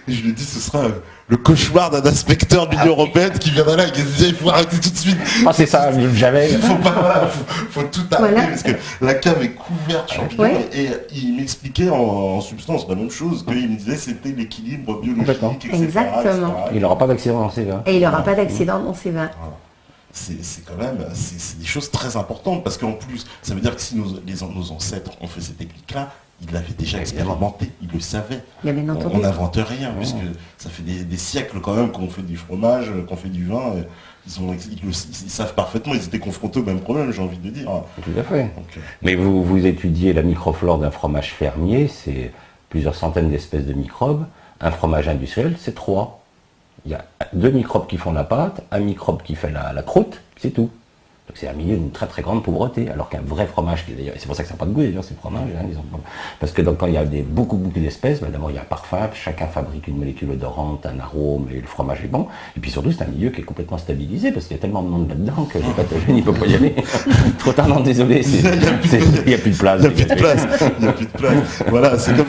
Et je lui ai dit, ce sera le cauchemar d'un inspecteur de l'Union européenne qui viendra là et qui se dit, il faut arrêter tout de suite. Ah c'est ça, j'avais. faut tout arrêter parce que la cave est couverte de champignons. Ouais. Et il m'expliquait en substance la même chose, qu'il me disait c'était l'équilibre biologique, etc. Exactement. etc. Il n'aura pas d'accident dans ses vins. Et il n'aura pas d'accident dans ses vins. Voilà. C'est quand même des choses très importantes, parce qu'en plus, ça veut dire que si nos ancêtres ont fait ces techniques-là, ils l'avaient déjà expérimenté, ils le savaient. On n'invente rien, puisque ça fait des siècles quand même qu'on fait du fromage, qu'on fait du vin. Ils savent parfaitement, ils étaient confrontés au même problème, j'ai envie de dire. Tout à fait. Donc, mais vous étudiez la microflore d'un fromage fermier, c'est plusieurs centaines d'espèces de microbes. Un fromage industriel, c'est 3. Il y a 2 microbes qui font la pâte, un microbe qui fait la croûte, c'est tout. Donc c'est un milieu d'une très très grande pauvreté, alors qu'un vrai fromage, et c'est pour ça que ça n'a pas de goût d'ailleurs, ces fromages, parce que donc, quand il y a beaucoup d'espèces, d'abord il y a un parfum, chacun fabrique une molécule odorante, un arôme, et le fromage est bon, et puis surtout c'est un milieu qui est complètement stabilisé, parce qu'il y a tellement de monde là-dedans que les pathogènes, ils ne peuvent pas y aller. Trop tard, non, désolé, il n'y a plus de place. Il n'y a plus de place. Voilà, c'est comme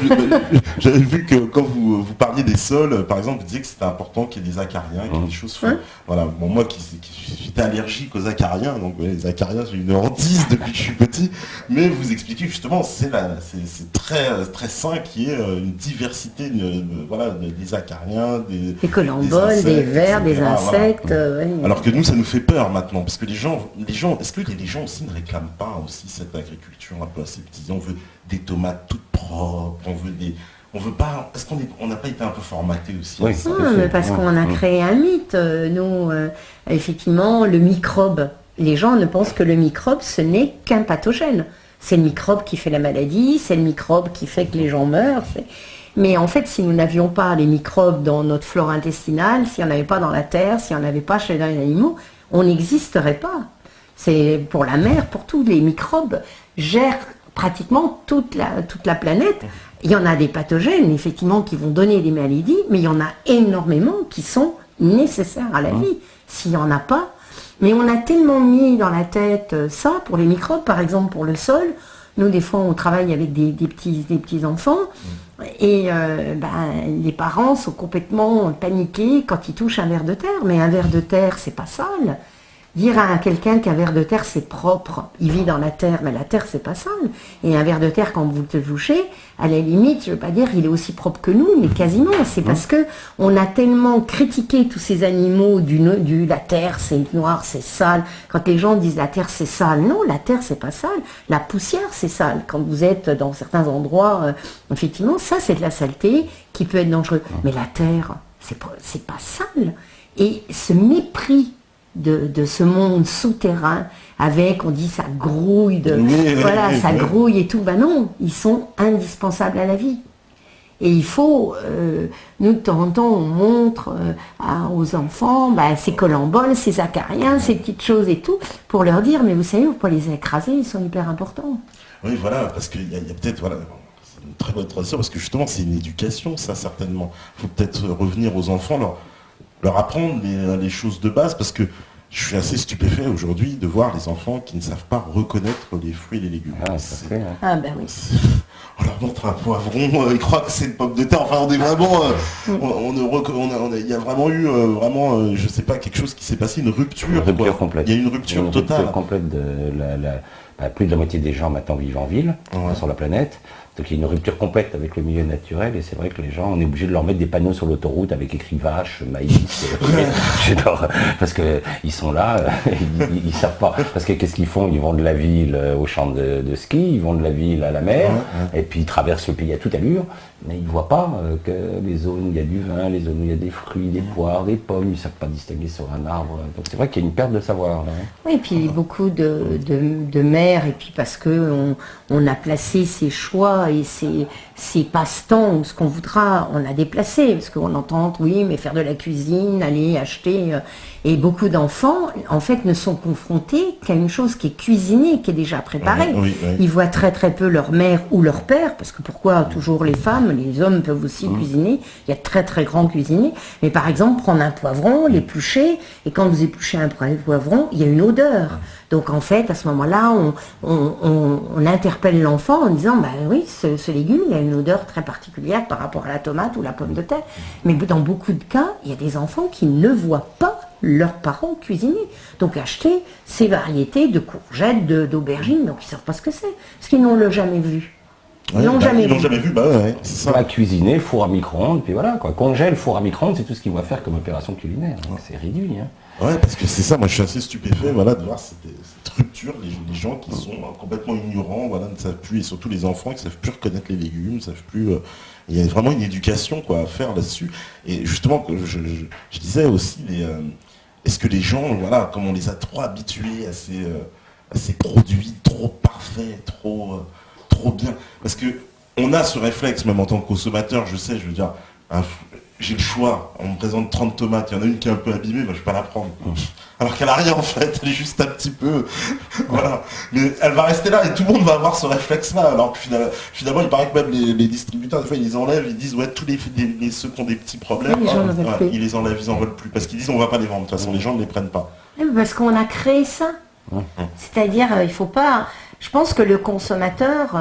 j'avais vu que quand vous parliez des sols, par exemple, vous disiez que c'était important qu'il y ait des acariens, qu'il y ait des choses. Voilà, bon, moi j'étais allergique aux acariens, donc les acariens, j'ai une hantise depuis que je suis petit, mais vous expliquez justement, c'est très très sain qu'il y ait une diversité des acariens, des colamboles, des vers, des insectes. Voilà. Alors que nous, ça nous fait peur maintenant, parce que les gens, est-ce que les gens aussi ne réclament pas aussi cette agriculture un peu aseptisée? On veut des tomates toutes propres, on veut pas. Est-ce qu'on n'a pas été un peu formaté aussi? Oui, mais parce qu'on a créé un mythe. Nous, effectivement, le microbe. Les gens ne pensent que le microbe, ce n'est qu'un pathogène. C'est le microbe qui fait la maladie, c'est le microbe qui fait que les gens meurent. Mais en fait, si nous n'avions pas les microbes dans notre flore intestinale, s'il n'y en avait pas dans la terre, s'il n'y en avait pas chez les animaux, on n'existerait pas. C'est pour la mer, pour tous les microbes gèrent pratiquement toute la planète. Il y en a des pathogènes, effectivement, qui vont donner des maladies, mais il y en a énormément qui sont nécessaires à la vie. S'il n'y en a pas, mais on a tellement mis dans la tête ça pour les microbes, par exemple pour le sol. Nous, des fois, on travaille avec des petits enfants et les parents sont complètement paniqués quand ils touchent un ver de terre. Mais un ver de terre, c'est pas sale. Dire à quelqu'un qu'un ver de terre c'est propre, il vit dans la terre, mais la terre c'est pas sale. Et un ver de terre, quand vous le touchez, à la limite, je veux pas dire il est aussi propre que nous, mais quasiment. C'est parce que on a tellement critiqué tous ces animaux la terre c'est noir, c'est sale. Quand les gens disent la terre c'est sale, non, la terre c'est pas sale. La poussière c'est sale. Quand vous êtes dans certains endroits, effectivement, ça c'est de la saleté qui peut être dangereux. Mais la terre, c'est pas sale. Et ce mépris de ce monde souterrain avec, on dit ça grouille, ça grouille et tout. Ben non, ils sont indispensables à la vie. Et il faut, nous de temps en temps, on montre aux enfants ces colamboles, ces acariens, ces petites choses et tout, pour leur dire, mais vous savez, vous pouvez les écraser, ils sont hyper importants. Oui, voilà, parce qu'il y a peut-être, voilà, c'est une très bonne tradition parce que justement c'est une éducation, ça certainement. Il faut peut-être revenir aux enfants, leur apprendre les choses de base parce que je suis assez stupéfait aujourd'hui de voir les enfants qui ne savent pas reconnaître les fruits et les légumes. Ah, ça fait, hein. Ah ben oui. On leur montre un poivron, ils croient que c'est une pomme de terre. Enfin, on est vraiment, il y a vraiment eu, je sais pas, quelque chose qui s'est passé, une rupture. Une rupture quoi. complète. Il y a une rupture totale. Rupture complète de plus de la moitié des gens maintenant vivent en ville, sur la planète. Donc il y a une rupture complète avec le milieu naturel et c'est vrai que les gens, on est obligé de leur mettre des panneaux sur l'autoroute avec écrit vache, maïs, parce que ils sont là, ils savent pas. Parce que qu'est-ce qu'ils font? Ils vont de la ville au champ de ski, ils vont de la ville à la mer, et puis ils traversent le pays à toute allure, mais ils voient pas que les zones où il y a du vin, les zones où il y a des fruits, des poires, des pommes, ils savent pas distinguer sur un arbre. Donc c'est vrai qu'il y a une perte de savoir. Là, hein. Oui, et puis beaucoup de mères, et puis parce que on a placé ses choix et ses passe-temps, ou ce qu'on voudra, on a déplacé, parce qu'on entend, oui, mais faire de la cuisine, aller acheter, et beaucoup d'enfants, en fait, ne sont confrontés qu'à une chose qui est cuisinée, qui est déjà préparée. Ils voient très très peu leur mère ou leur père, parce que pourquoi toujours les femmes, les hommes peuvent aussi cuisiner, il y a de très très grands cuisiniers, mais par exemple, prendre un poivron, l'éplucher, et quand vous épluchez un poivron, il y a une odeur. Donc en fait, à ce moment-là, on interpelle l'enfant en disant, bah oui, ce légume, il a une odeur très particulière par rapport à la tomate ou la pomme de terre. Mais dans beaucoup de cas, il y a des enfants qui ne voient pas leurs parents cuisiner. Donc acheter ces variétés de courgettes, d'aubergines, donc ils ne savent pas ce que c'est, parce qu'ils n'ont jamais vu. Ils l'ont jamais vu, c'est ça. Bah, cuisiner, four à micro-ondes, puis voilà, quoi. Congèle, four à micro-ondes, c'est tout ce qu'il va faire comme opération culinaire. C'est réduit, hein. Ouais, parce que c'est ça, moi je suis assez stupéfait de voir cette rupture, les gens qui sont complètement ignorants, ne savent plus, et surtout les enfants qui ne savent plus reconnaître les légumes, ne savent plus. Il y a vraiment une éducation à faire là-dessus. Et justement, je disais aussi, est-ce que les gens, comme on les a trop habitués à ces produits trop parfaits, trop bien, parce que on a ce réflexe, même en tant que consommateur, je veux dire, j'ai le choix, on me présente 30 tomates, il y en a une qui est un peu abîmée, je ne vais pas la prendre. Alors qu'elle n'a rien en fait, elle est juste un petit peu... voilà. Mais elle va rester là et tout le monde va avoir ce réflexe-là. Alors que finalement, il paraît que même les distributeurs, des fois, ils les enlèvent, ils disent, tous ceux qui ont des petits problèmes, ils les enlèvent, ils n'en veulent plus. Parce qu'ils disent, on ne va pas les vendre, de toute façon, les gens ne les prennent pas. Parce qu'on a créé ça. C'est-à-dire, il ne faut pas... Je pense que le consommateur,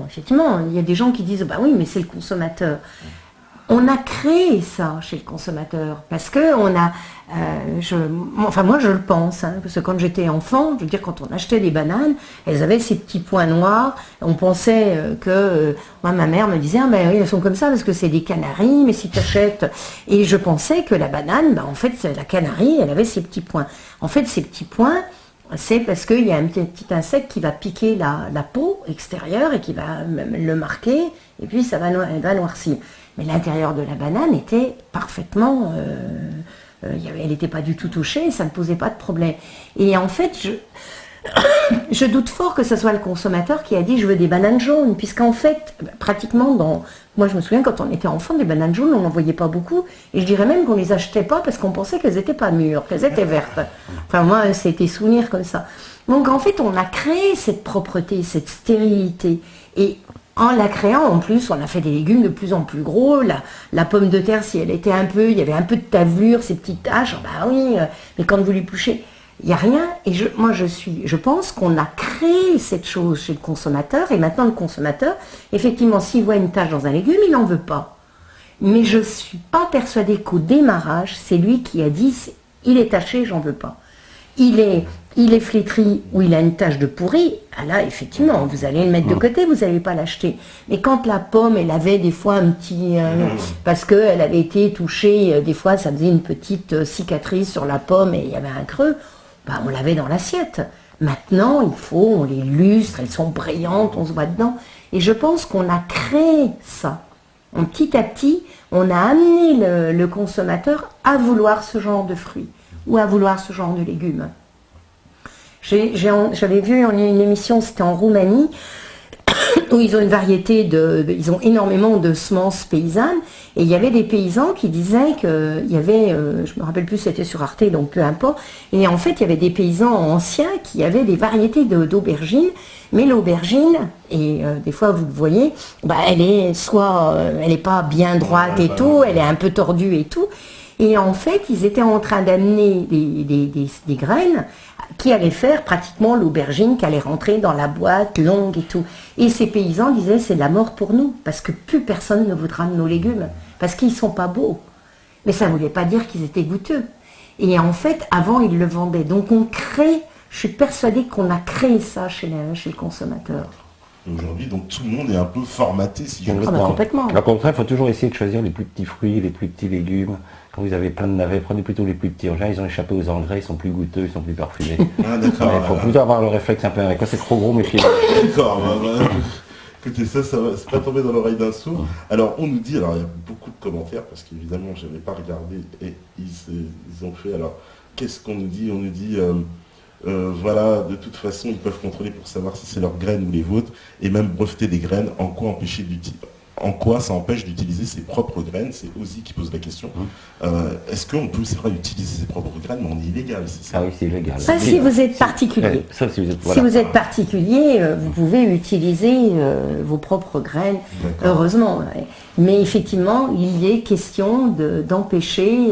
effectivement, il y a des gens qui disent, bah oui, mais c'est le consommateur. On a créé ça chez le consommateur parce que on a, moi je le pense, parce que quand j'étais enfant, je veux dire quand on achetait des bananes, elles avaient ces petits points noirs. On pensait moi ma mère me disait oui, elles sont comme ça parce que c'est des canaries, mais si tu achètes, et je pensais que la banane, en fait la canarie, elle avait ces petits points. En fait ces petits points, c'est parce qu'il y a un petit insecte qui va piquer la peau extérieure et qui va le marquer, et puis ça va noircir. Mais l'intérieur de la banane était parfaitement... elle n'était pas du tout touchée, ça ne posait pas de problème. Et en fait, je doute fort que ce soit le consommateur qui a dit « je veux des bananes jaunes », puisqu'en fait, pratiquement moi je me souviens quand on était enfant, des bananes jaunes, on n'en voyait pas beaucoup, et je dirais même qu'on ne les achetait pas parce qu'on pensait qu'elles n'étaient pas mûres, qu'elles étaient vertes. Enfin moi, c'était souvenir comme ça. Donc en fait, on a créé cette propreté, cette stérilité, et en la créant, en plus, on a fait des légumes de plus en plus gros. La pomme de terre, si elle était il y avait un peu de tavelure, ces petites taches, mais quand vous l'épluchez, il n'y a rien. Et je pense qu'on a créé cette chose chez le consommateur, et maintenant le consommateur, effectivement, s'il voit une tache dans un légume, il n'en veut pas. Mais je ne suis pas persuadée qu'au démarrage, c'est lui qui a dit, il est taché, j'en veux pas. Il est flétri ou il a une tache de pourri, là effectivement vous allez le mettre de côté, vous n'allez pas l'acheter. Mais quand la pomme elle avait des fois un petit, parce qu'elle avait été touchée, des fois ça faisait une petite cicatrice sur la pomme et il y avait un creux, on l'avait dans l'assiette. Maintenant on les lustre, elles sont brillantes, on se voit dedans. Et je pense qu'on a créé ça. Petit à petit, on a amené le consommateur à vouloir ce genre de fruits ou à vouloir ce genre de légumes. J'avais vu une émission, c'était en Roumanie, où ils ont une variété ils ont énormément de semences paysannes, et il y avait des paysans qui disaient qu'il y avait, je me rappelle plus, c'était sur Arte, donc peu importe, et en fait il y avait des paysans anciens qui avaient des variétés d'aubergines, mais l'aubergine, et des fois vous le voyez, elle est elle est pas bien droite et tout, elle est un peu tordue et tout, et en fait ils étaient en train d'amener des graines qui allait faire pratiquement l'aubergine, qui allait rentrer dans la boîte longue et tout. Et ces paysans disaient, c'est la mort pour nous, parce que plus personne ne voudra de nos légumes, parce qu'ils ne sont pas beaux. Mais ça ne voulait pas dire qu'ils étaient goûteux. Et en fait, avant, ils le vendaient. Donc on crée, je suis persuadée qu'on a créé ça chez le consommateur. Aujourd'hui, donc tout le monde est un peu formaté, si je veux dire. Complètement. Au contraire, il faut toujours essayer de choisir les plus petits fruits, les plus petits légumes. Quand vous avez plein de navets, prenez plutôt les plus petits. En général, ils ont échappé aux engrais, ils sont plus goûteux, ils sont plus parfumés. Ah, d'accord. Il faut plutôt avoir le réflexe un peu avec. Quand c'est trop gros, méfiez-vous. D'accord. Écoutez, ça va, c'est pas tombé dans l'oreille d'un sourd. Alors, on nous dit, alors il y a beaucoup de commentaires, parce qu'évidemment, je n'avais pas regardé, et ils ont fait, alors, qu'est-ce qu'on nous dit? On nous dit, voilà, de toute façon, ils peuvent contrôler pour savoir si c'est leurs graines ou les vôtres, et même breveter des graines, en quoi ça empêche d'utiliser ses propres graines? C'est Ozzy qui pose la question. Est-ce qu'on peut, c'est vrai, utiliser ses propres graines, mais on est illégal, c'est ça? Ah oui, c'est illégal. Ça, si vous êtes particulier. Ça, si vous êtes, Si vous êtes particulier, vous pouvez utiliser vos propres graines, heureusement. Ouais. Mais effectivement, il est question d'empêcher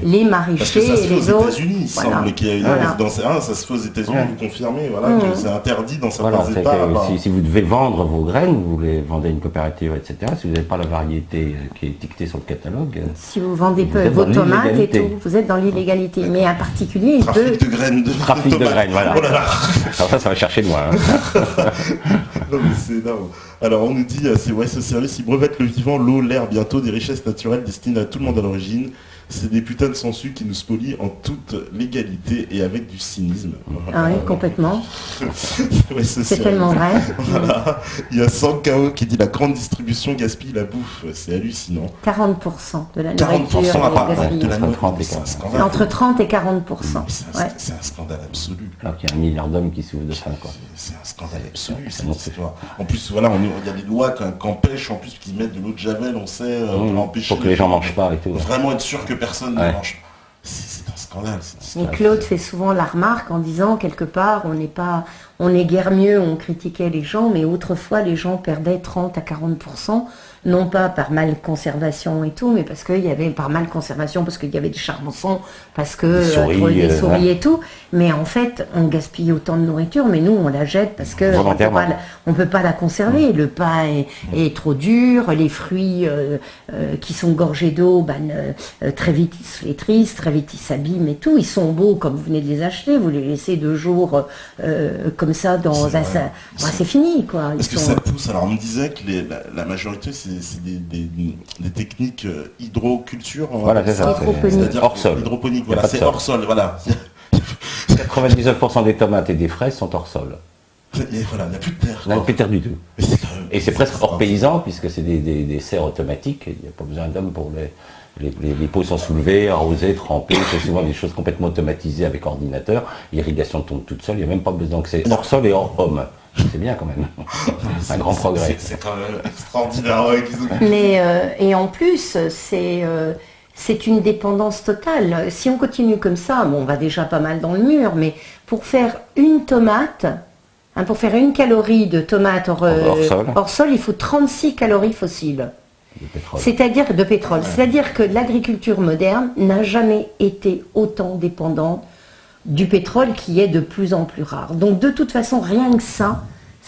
les maraîchers et les autres. Parce que ça se fait aux États-Unis, il semble qu'il y a ça se fait aux États-Unis, vous confirmez, que c'est interdit dans certains États. Si vous devez vendre vos graines, vous les vendez à une coopérative, etc. Si vous n'avez pas la variété qui est étiquetée sur le catalogue. Si vous vendez vos tomates et tout, vous êtes dans l'illégalité. Mais un particulier, il peut. Trafic de graines, voilà. Oh là là. Alors ça va chercher loin. Non, mais c'est énorme. Alors on nous dit, ce service, il brevette le vivant, l'eau, l'air, bientôt, des richesses naturelles destinées à tout le monde à l'origine. C'est des putains de sangsues qui nous spolient en toute légalité et avec du cynisme. Ah oui, complètement. C'est tellement vrai. Voilà. Il y a Sankao qui dit la grande distribution gaspille la bouffe. C'est hallucinant. 40% de la nourriture est gaspillée. C'est un scandale. Entre 30 et 40%. C'est un scandale absolu. Alors qu'il y a 1 milliard d'hommes qui souffrent de faim, quoi. C'est un scandale absolu, cette histoire. En plus, voilà, il y a des lois qui empêchent, en plus, qui mettent de l'eau de Javel, on sait, pour empêcher. Pour que les gens mangent pas et tout. Vraiment être sûr que personne ne mange. C'est un scandale, cette histoire. Et Claude fait souvent la remarque en disant, quelque part, on est guère mieux, on critiquait les gens, mais autrefois, les gens perdaient 30 à 40%. Non pas par mal conservation et tout, mais parce qu'il y avait par mal conservation, parce qu'il y avait des charbons, parce que des souris et tout. Mais en fait, on gaspille autant de nourriture, mais nous, on la jette parce que on peut pas la conserver. Le pain est trop dur, les fruits qui sont gorgés d'eau, très vite ils se flétrissent, très vite ils s'abîment et tout. Ils sont beaux comme vous venez de les acheter, vous les laissez 2 jours comme ça dans un... c'est fini, quoi. Parce que ça pousse. Alors on me disait que la majorité, c'est des techniques hydroculture. Voilà, c'est ça. C'est-à-dire hors sol. Hydroponique, voilà, c'est hors sol, voilà. 99% des tomates et des fraises sont hors sol. Voilà, il n'y a plus de terre. Il n'y a plus de terre du tout. Et c'est presque hors paysan, puisque c'est des serres automatiques. Il n'y a pas besoin d'hommes pour les pots sont soulevés, arrosés, trempés. C'est souvent des choses complètement automatisées avec ordinateur. L'irrigation tombe toute seule, il n'y a même pas besoin. Donc c'est hors sol et hors homme. C'est bien quand même. C'est un grand progrès. C'est quand même extraordinaire. Mais et en plus, c'est une dépendance totale. Si on continue comme ça, on va déjà pas mal dans le mur, mais pour faire une tomate, pour faire 1 calorie de tomate hors sol, il faut 36 calories fossiles. C'est-à-dire de pétrole. C'est-à-dire que l'agriculture moderne n'a jamais été autant dépendante du pétrole qui est de plus en plus rare. Donc de toute façon, rien que ça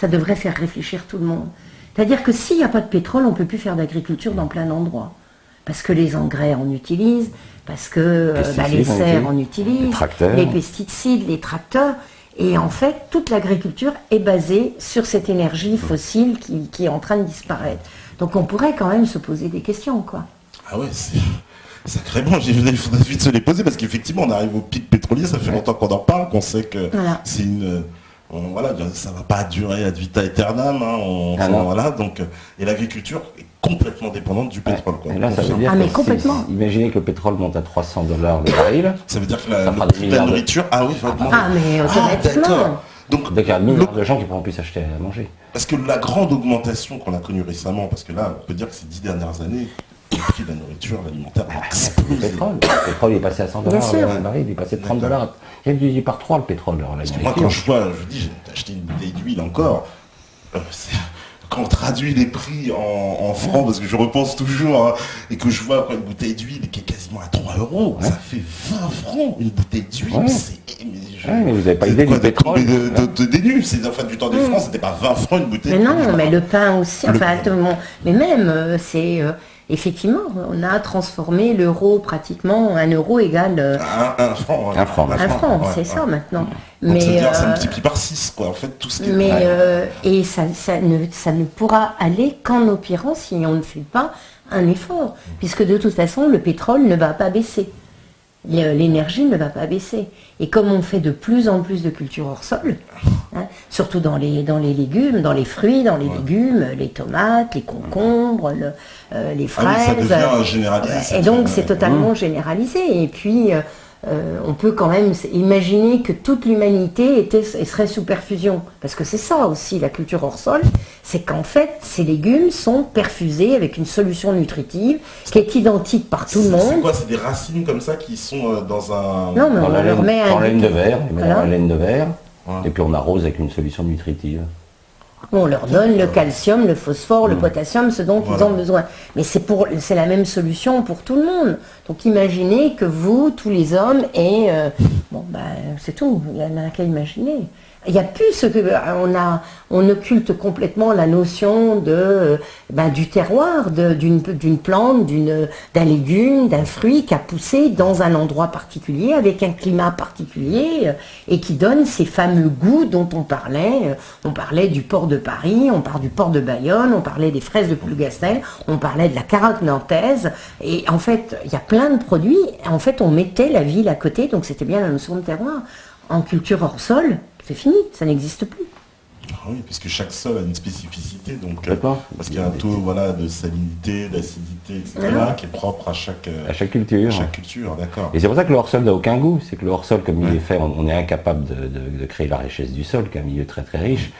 devrait faire réfléchir tout le monde. C'est-à-dire que s'il n'y a pas de pétrole, on ne peut plus faire d'agriculture dans plein d'endroits. Parce que les engrais en utilisent, parce que les serres en utilisent, les pesticides, les tracteurs. Et en fait, toute l'agriculture est basée sur cette énergie fossile qui est en train de disparaître. Donc on pourrait quand même se poser des questions, quoi. Ah ouais, c'est... Sacrément, il faudrait vite se les poser parce qu'effectivement on arrive au pic pétrolier, ça fait longtemps qu'on en parle, qu'on sait que c'est une... ça ne va pas durer ad vitam aeternam, donc, et l'agriculture est complètement dépendante du pétrole. Quoi. Et là, ça veut dire mais complètement. Imaginez que le pétrole monte à $300 le baril. Ça veut dire que la nourriture, mais automatiquement. Donc, il y a un milliard de gens qui ne pourront plus s'acheter à manger. Parce que la grande augmentation qu'on a connue récemment, parce que là, on peut dire que ces 10 dernières années, le prix de la nourriture, l'alimentaire a explosé. Le pétrole il est passé à 100 $, le baril, il est passé de 30 $. Il est divisé par 3 le pétrole. Parce que moi, quand je vois, je dis, j'ai acheté une bouteille d'huile encore, quand on traduit les prix en francs, parce que je repense toujours, hein, et que je vois une bouteille d'huile qui est quasiment à 3 €, ça fait 20 francs une bouteille d'huile. Mais vous n'avez pas idée du pétrole. C'est en fait du temps des francs, c'était pas 20 francs une bouteille d'huile. Mais non, mais le pain aussi, enfin, mais même, c'est... effectivement, on a transformé l'euro pratiquement, 1 euro égale... Un franc. Un franc, c'est ça maintenant. Donc ça multiplie par 6, quoi, en fait, tout ce qui est... et ça ne pourra aller qu'en opérant si on ne fait pas un effort, puisque de toute façon, le pétrole ne va pas baisser. L'énergie ne va pas baisser. Et comme on fait de plus en plus de cultures hors sol, hein, surtout dans les légumes, dans les fruits, dans les légumes, les tomates, les concombres, les fraises. Ça devient généralisé. Et donc c'est totalement généralisé. Et puis on peut quand même imaginer que toute l'humanité serait sous perfusion. Parce que c'est ça aussi la culture hors sol, c'est qu'en fait ces légumes sont perfusés avec une solution nutritive qui est identique par tout le monde. C'est quoi? C'est des racines comme ça qui sont dans un... Non, mais on leur met en laine de verre, voilà. Dans la laine de verre, et puis on arrose avec une solution nutritive. On leur donne le calcium, le phosphore, le potassium, ce dont ils ont besoin. Mais c'est la même solution pour tout le monde. Donc imaginez que vous, tous les hommes, et c'est tout. Il n'y en a qu'à imaginer. Il n'y a plus ce que on occulte complètement la notion du terroir, d'une plante, d'un légume, d'un fruit qui a poussé dans un endroit particulier, avec un climat particulier, et qui donne ces fameux goûts dont on parlait. On parlait du port de Paris, on parle du port de Bayonne, on parlait des fraises de Plougastel, on parlait de la carotte nantaise. Et en fait, il y a plein de produits. En fait, on mettait la ville à côté, donc c'était bien la notion de terroir. En culture hors sol, c'est fini, ça n'existe plus. Oui, puisque chaque sol a une spécificité, donc parce qu'il y a un taux de salinité, d'acidité, etc., qui est propre à chaque culture. D'accord. Et c'est pour ça que le hors-sol n'a aucun goût. C'est que le hors-sol, comme il est fait, on est incapable de créer la richesse du sol, qui est un milieu très très riche.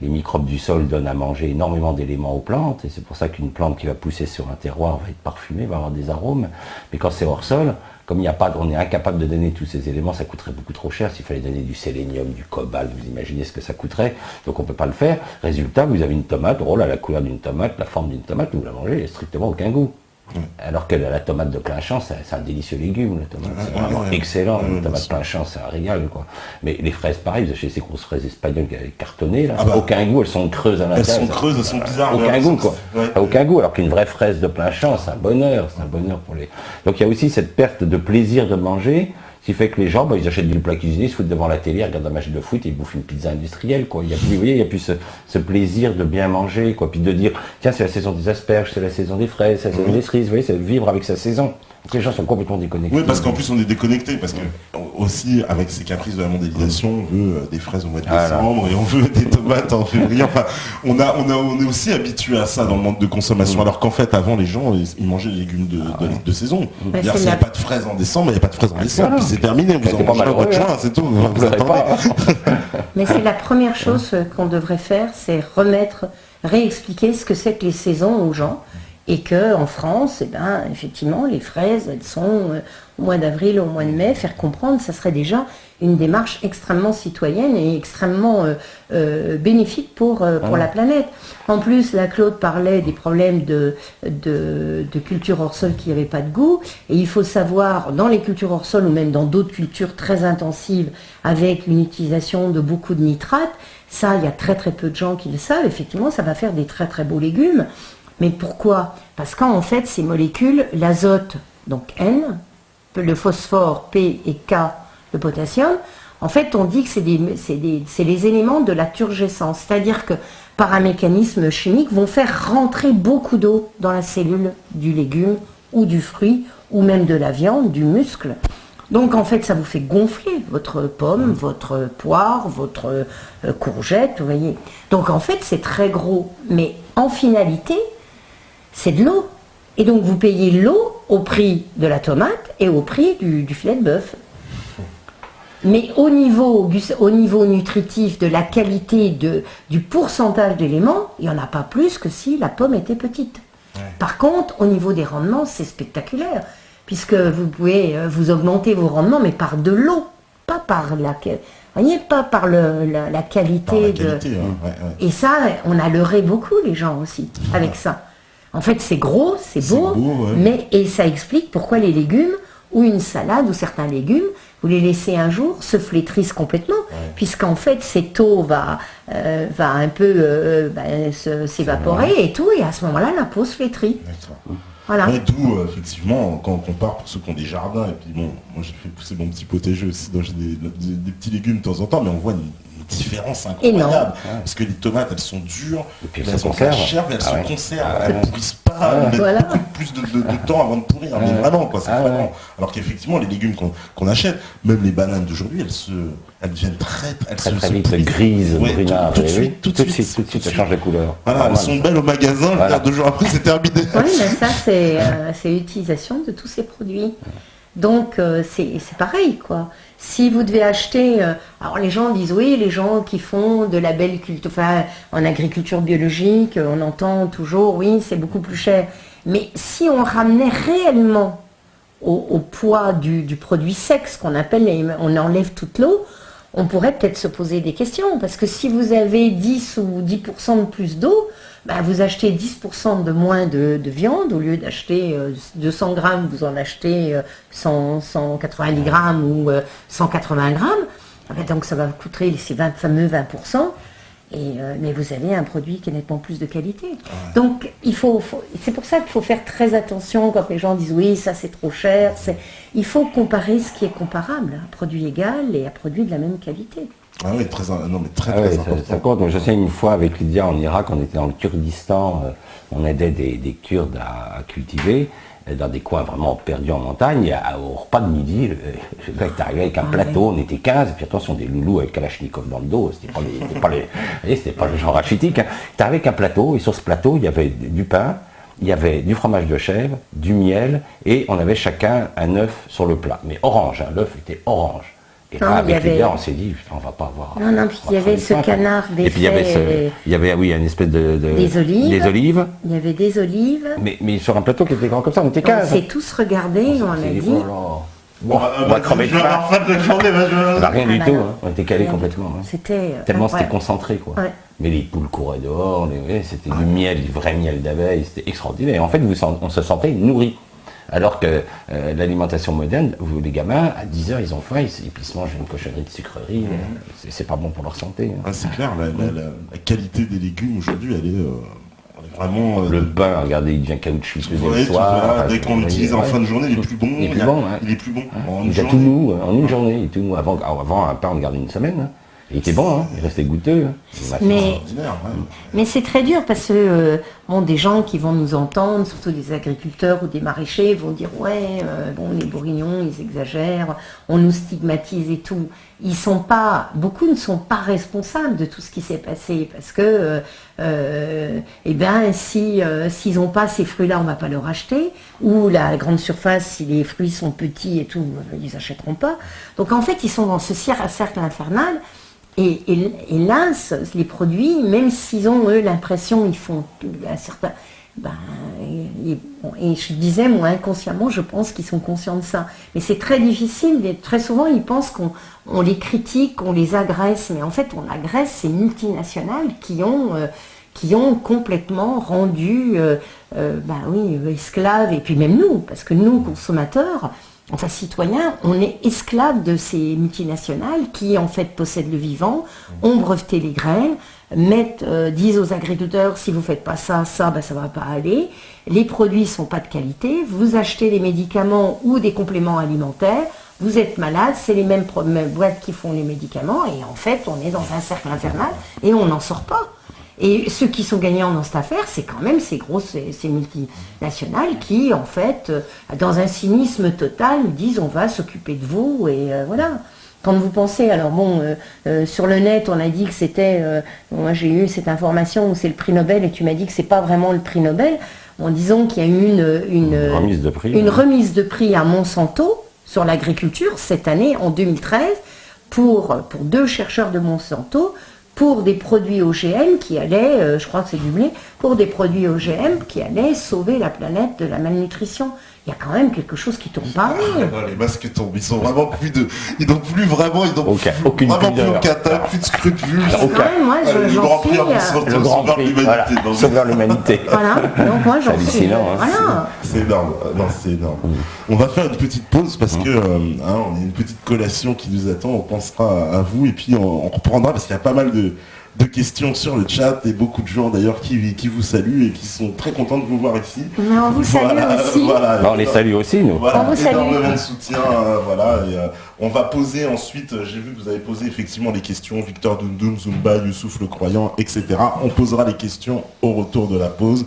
Les microbes du sol donnent à manger énormément d'éléments aux plantes, et c'est pour ça qu'une plante qui va pousser sur un terroir va être parfumée, va avoir des arômes. Mais quand c'est hors sol, comme on est incapable de donner tous ces éléments, ça coûterait beaucoup trop cher. S'il fallait donner du sélénium, du cobalt, vous imaginez ce que ça coûterait. Donc on ne peut pas le faire. Résultat, vous avez une tomate, elle a la couleur d'une tomate, la forme d'une tomate, vous la mangez, elle n'a strictement aucun goût. Alors que la tomate de plein champ, c'est un délicieux légume, la tomate, c'est vraiment excellent, la tomate plein champ, c'est un régal, quoi. Mais les fraises, pareil, vous achetez ces grosses fraises espagnoles cartonnées, là, aucun goût, elles sont creuses à l'intérieur. Elles sont creuses, elles sont bizarres. Aucun goût, quoi. Aucun goût, alors qu'une vraie fraise de plein champ, c'est un bonheur pour les... Donc il y a aussi cette perte de plaisir de manger, qui fait que les gens, ils achètent du plat cuisiné, ils se foutent devant la télé, ils regardent un match de foot et ils bouffent une pizza industrielle, quoi. Vous voyez, il n'y a plus ce plaisir de bien manger, quoi. Puis de dire, tiens, c'est la saison des asperges, c'est la saison des fraises, c'est la saison des cerises, vous voyez, c'est vivre avec sa saison. Donc les gens sont complètement déconnectés. Oui, parce qu'en plus on est déconnecté, parce que aussi avec ces caprices de la mondialisation, on veut des fraises au mois de décembre et on veut des tomates en février. Enfin, on est aussi habitué à ça dans le monde de consommation, alors qu'en fait avant les gens ils mangeaient les légumes de saison. S'il n'y a pas de fraises en décembre, il n'y a pas de fraises en décembre, puis c'est terminé, vous en mangez un mois de juin, c'est tout. Vous attendez. Mais c'est la première chose qu'on devrait faire, c'est réexpliquer ce que c'est que les saisons aux gens. Et qu'en France, effectivement, les fraises, elles sont au mois d'avril, au mois de mai. Faire comprendre, ça serait déjà une démarche extrêmement citoyenne et extrêmement bénéfique pour la planète. En plus, là, Claude parlait des problèmes de culture hors sol qui n'avaient pas de goût. Et il faut savoir, dans les cultures hors sol ou même dans d'autres cultures très intensives, avec une utilisation de beaucoup de nitrates, ça, il y a très très peu de gens qui le savent. Effectivement, ça va faire des très très beaux légumes. Mais pourquoi? Parce qu'en fait, ces molécules, l'azote, donc N, le phosphore, P et K, le potassium, en fait, on dit que c'est les éléments de la turgescence. C'est-à-dire que, par un mécanisme chimique, vont faire rentrer beaucoup d'eau dans la cellule du légume ou du fruit, ou même de la viande, du muscle. Donc, en fait, ça vous fait gonfler votre pomme, votre poire, votre courgette, vous voyez. Donc, en fait, c'est très gros. Mais en finalité, c'est de l'eau. Et donc vous payez l'eau au prix de la tomate et au prix du filet de bœuf. Mais au niveau nutritif, de la qualité, du pourcentage d'éléments, il n'y en a pas plus que si la pomme était petite. Ouais. Par contre, au niveau des rendements, c'est spectaculaire, puisque vous pouvez vous augmenter vos rendements, mais par de l'eau, pas par la qualité. Et ça, on a leurré beaucoup les gens aussi avec ça. En fait, c'est gros, c'est beau, et ça explique pourquoi les légumes, ou une salade, ou certains légumes, vous les laissez un jour, se flétrissent complètement, puisqu'en fait, cette eau va un peu s'évaporer et tout, et à ce moment-là, la peau se flétrit. Voilà. D'où, effectivement, quand on compare pour ceux qui ont des jardins, et puis bon, moi j'ai fait pousser mon petit potager aussi, donc j'ai des petits légumes de temps en temps, mais on voit une différence incroyable. Parce que les tomates, elles sont dures, et puis elles sont chères, mais elles se conservent, elles ne pourrissent pas, elles mettent beaucoup plus de temps avant de pourrir. Mais vraiment, quoi, c'est vraiment. Alors qu'effectivement, les légumes qu'on achète, même les bananes d'aujourd'hui, elles deviennent très vite grises, brunâtres. Tout de suite, ça change de couleur. Voilà, elles sont belles au magasin, 2 jours après, c'est terminé. Oui, mais ça, c'est l'utilisation de tous ces produits. Donc, c'est pareil, quoi. Si vous devez acheter... alors, les gens disent, oui, les gens qui font de la belle culture... Enfin, en agriculture biologique, on entend toujours, oui, c'est beaucoup plus cher. Mais si on ramenait réellement au poids du produit sec, ce qu'on appelle, on enlève toute l'eau, on pourrait peut-être se poser des questions. Parce que si vous avez 10 ou 10% de plus d'eau, vous achetez 10% de moins de viande, au lieu d'acheter 200 grammes, vous en achetez 190 grammes ou 180 grammes. Donc ça va vous coûter ces fameux 20%, mais vous avez un produit qui est nettement plus de qualité. Donc c'est pour ça qu'il faut faire très attention quand les gens disent oui, ça c'est trop cher. Il faut comparer ce qui est comparable, un produit égal et un produit de la même qualité. Ah oui, très important. Ça compte. Donc, je sais, une fois avec Lydia en Irak, on était dans le Kurdistan, on aidait des Kurdes à cultiver, dans des coins vraiment perdus en montagne. Au repas de midi, le gars est arrivé avec un plateau, on était 15, et puis attention, des loulous avec Kalachnikov dans le dos, c'était pas le genre rachitique. Hein. Il est arrivé avec un plateau, et sur ce plateau, il y avait du pain, il y avait du fromage de chèvre, du miel, et on avait chacun un œuf sur le plat. Mais orange, hein, l'œuf était orange. Et là, avec les gars, on s'est dit, putain, on va pas avoir... Non, puis il y avait ce canard défait... Et puis il y avait, une espèce de... Des olives. Des olives. Il y avait des olives. Mais sur un plateau qui était grand comme ça, on était 15. On s'est tous regardés, on a dit... Bon, on va crever de faim. Rien du tout, hein. On était calés complètement. Hein. Tellement c'était concentré, quoi. Ouais. Mais les poules couraient dehors, c'était du miel, du vrai miel d'abeille, c'était extraordinaire. Et en fait, on se sentait nourri. Alors que l'alimentation moderne, les gamins, à 10h, ils ont faim, et puis ils se mangent une cochonnerie de sucrerie, c'est pas bon pour leur santé. Hein. C'est clair, la qualité des légumes aujourd'hui, elle est vraiment... le pain, regardez, il devient caoutchouteux le soir. Dès qu'on l'utilise en fin de journée, il est plus bon. Il est plus bon. Il est tout mou, en une journée. Il est tout mou. Avant, un pain, on le gardait une semaine. Hein. Il était bon, hein, il restait goûteux. Hein. Mais c'est très dur parce que des gens qui vont nous entendre, surtout des agriculteurs ou des maraîchers, vont dire les bourguignons, ils exagèrent, on nous stigmatise et tout. Beaucoup ne sont pas responsables de tout ce qui s'est passé parce que s'ils n'ont pas ces fruits-là, on ne va pas leur acheter, ou la grande surface, si les fruits sont petits et tout, ils n'achèteront pas. Donc en fait, ils sont dans ce cercle infernal. Et là, les produits, même s'ils ont, eux, l'impression, ils font un certain... et je disais, moi, inconsciemment, je pense qu'ils sont conscients de ça. Mais c'est très difficile, très souvent, ils pensent qu'on les critique, qu'on les agresse. Mais en fait, on agresse ces multinationales qui ont complètement rendu, esclaves, et puis même nous, parce que nous, consommateurs... Enfin, citoyens, on est esclaves de ces multinationales qui, en fait, possèdent le vivant, ont breveté les graines, disent aux agriculteurs, si vous ne faites pas ça, ça ne va pas aller. Les produits ne sont pas de qualité. Vous achetez des médicaments ou des compléments alimentaires. Vous êtes malade, c'est les mêmes boîtes qui font les médicaments. Et en fait, on est dans un cercle infernal et on n'en sort pas. Et ceux qui sont gagnants dans cette affaire, c'est quand même ces multinationales qui, en fait, dans un cynisme total, disent on va s'occuper de vous et voilà. Quand vous pensez, alors sur le net, on a dit que c'était, moi j'ai eu cette information où c'est le prix Nobel et tu m'as dit que c'est pas vraiment le prix Nobel, en disant qu'il y a eu une remise de prix à Monsanto sur l'agriculture cette année, en 2013, pour 2 chercheurs de Monsanto, pour des produits OGM qui allaient, je crois que c'est du blé, pour des produits OGM qui allaient sauver la planète de la malnutrition. Il y a quand même quelque chose qui tourne pas rond. Les masques tombent, ils sont vraiment ils n'ont plus vraiment, aucune vraiment plus pudeur. aucun plus de scrupules. Quand même, moi, Le j'en Grand Prix suis... à Monsanto, Le Grand sauveur Prix, de voilà, l'humanité. sauveur l'humanité. Voilà, donc moi j'en C'est suis... hallucinant, hein. Voilà. C'est énorme, non, c'est énorme. On va faire une petite pause parce que on a une petite collation qui nous attend, on pensera à vous et puis on reprendra parce qu'il y a pas mal de questions sur le chat et beaucoup de gens d'ailleurs qui vous saluent et qui sont très contents de vous voir ici. Mais on vous salue aussi. Voilà, On les salue aussi, nous. Voilà, On vous salue. énormément de soutien, voilà. Et, on va poser ensuite, j'ai vu que vous avez posé effectivement les questions, Victor Dundoum, Zumba, Youssouf le Croyant, etc. On posera les questions au retour de la pause.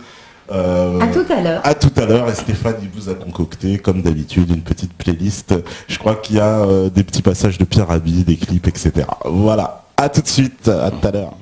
À tout à l'heure. À tout à l'heure, et Stéphane il vous a concocté, comme d'habitude, une petite playlist. Je crois qu'il y a des petits passages de Pierre Rabhi, des clips, etc. Voilà, à tout de suite, à tout à l'heure.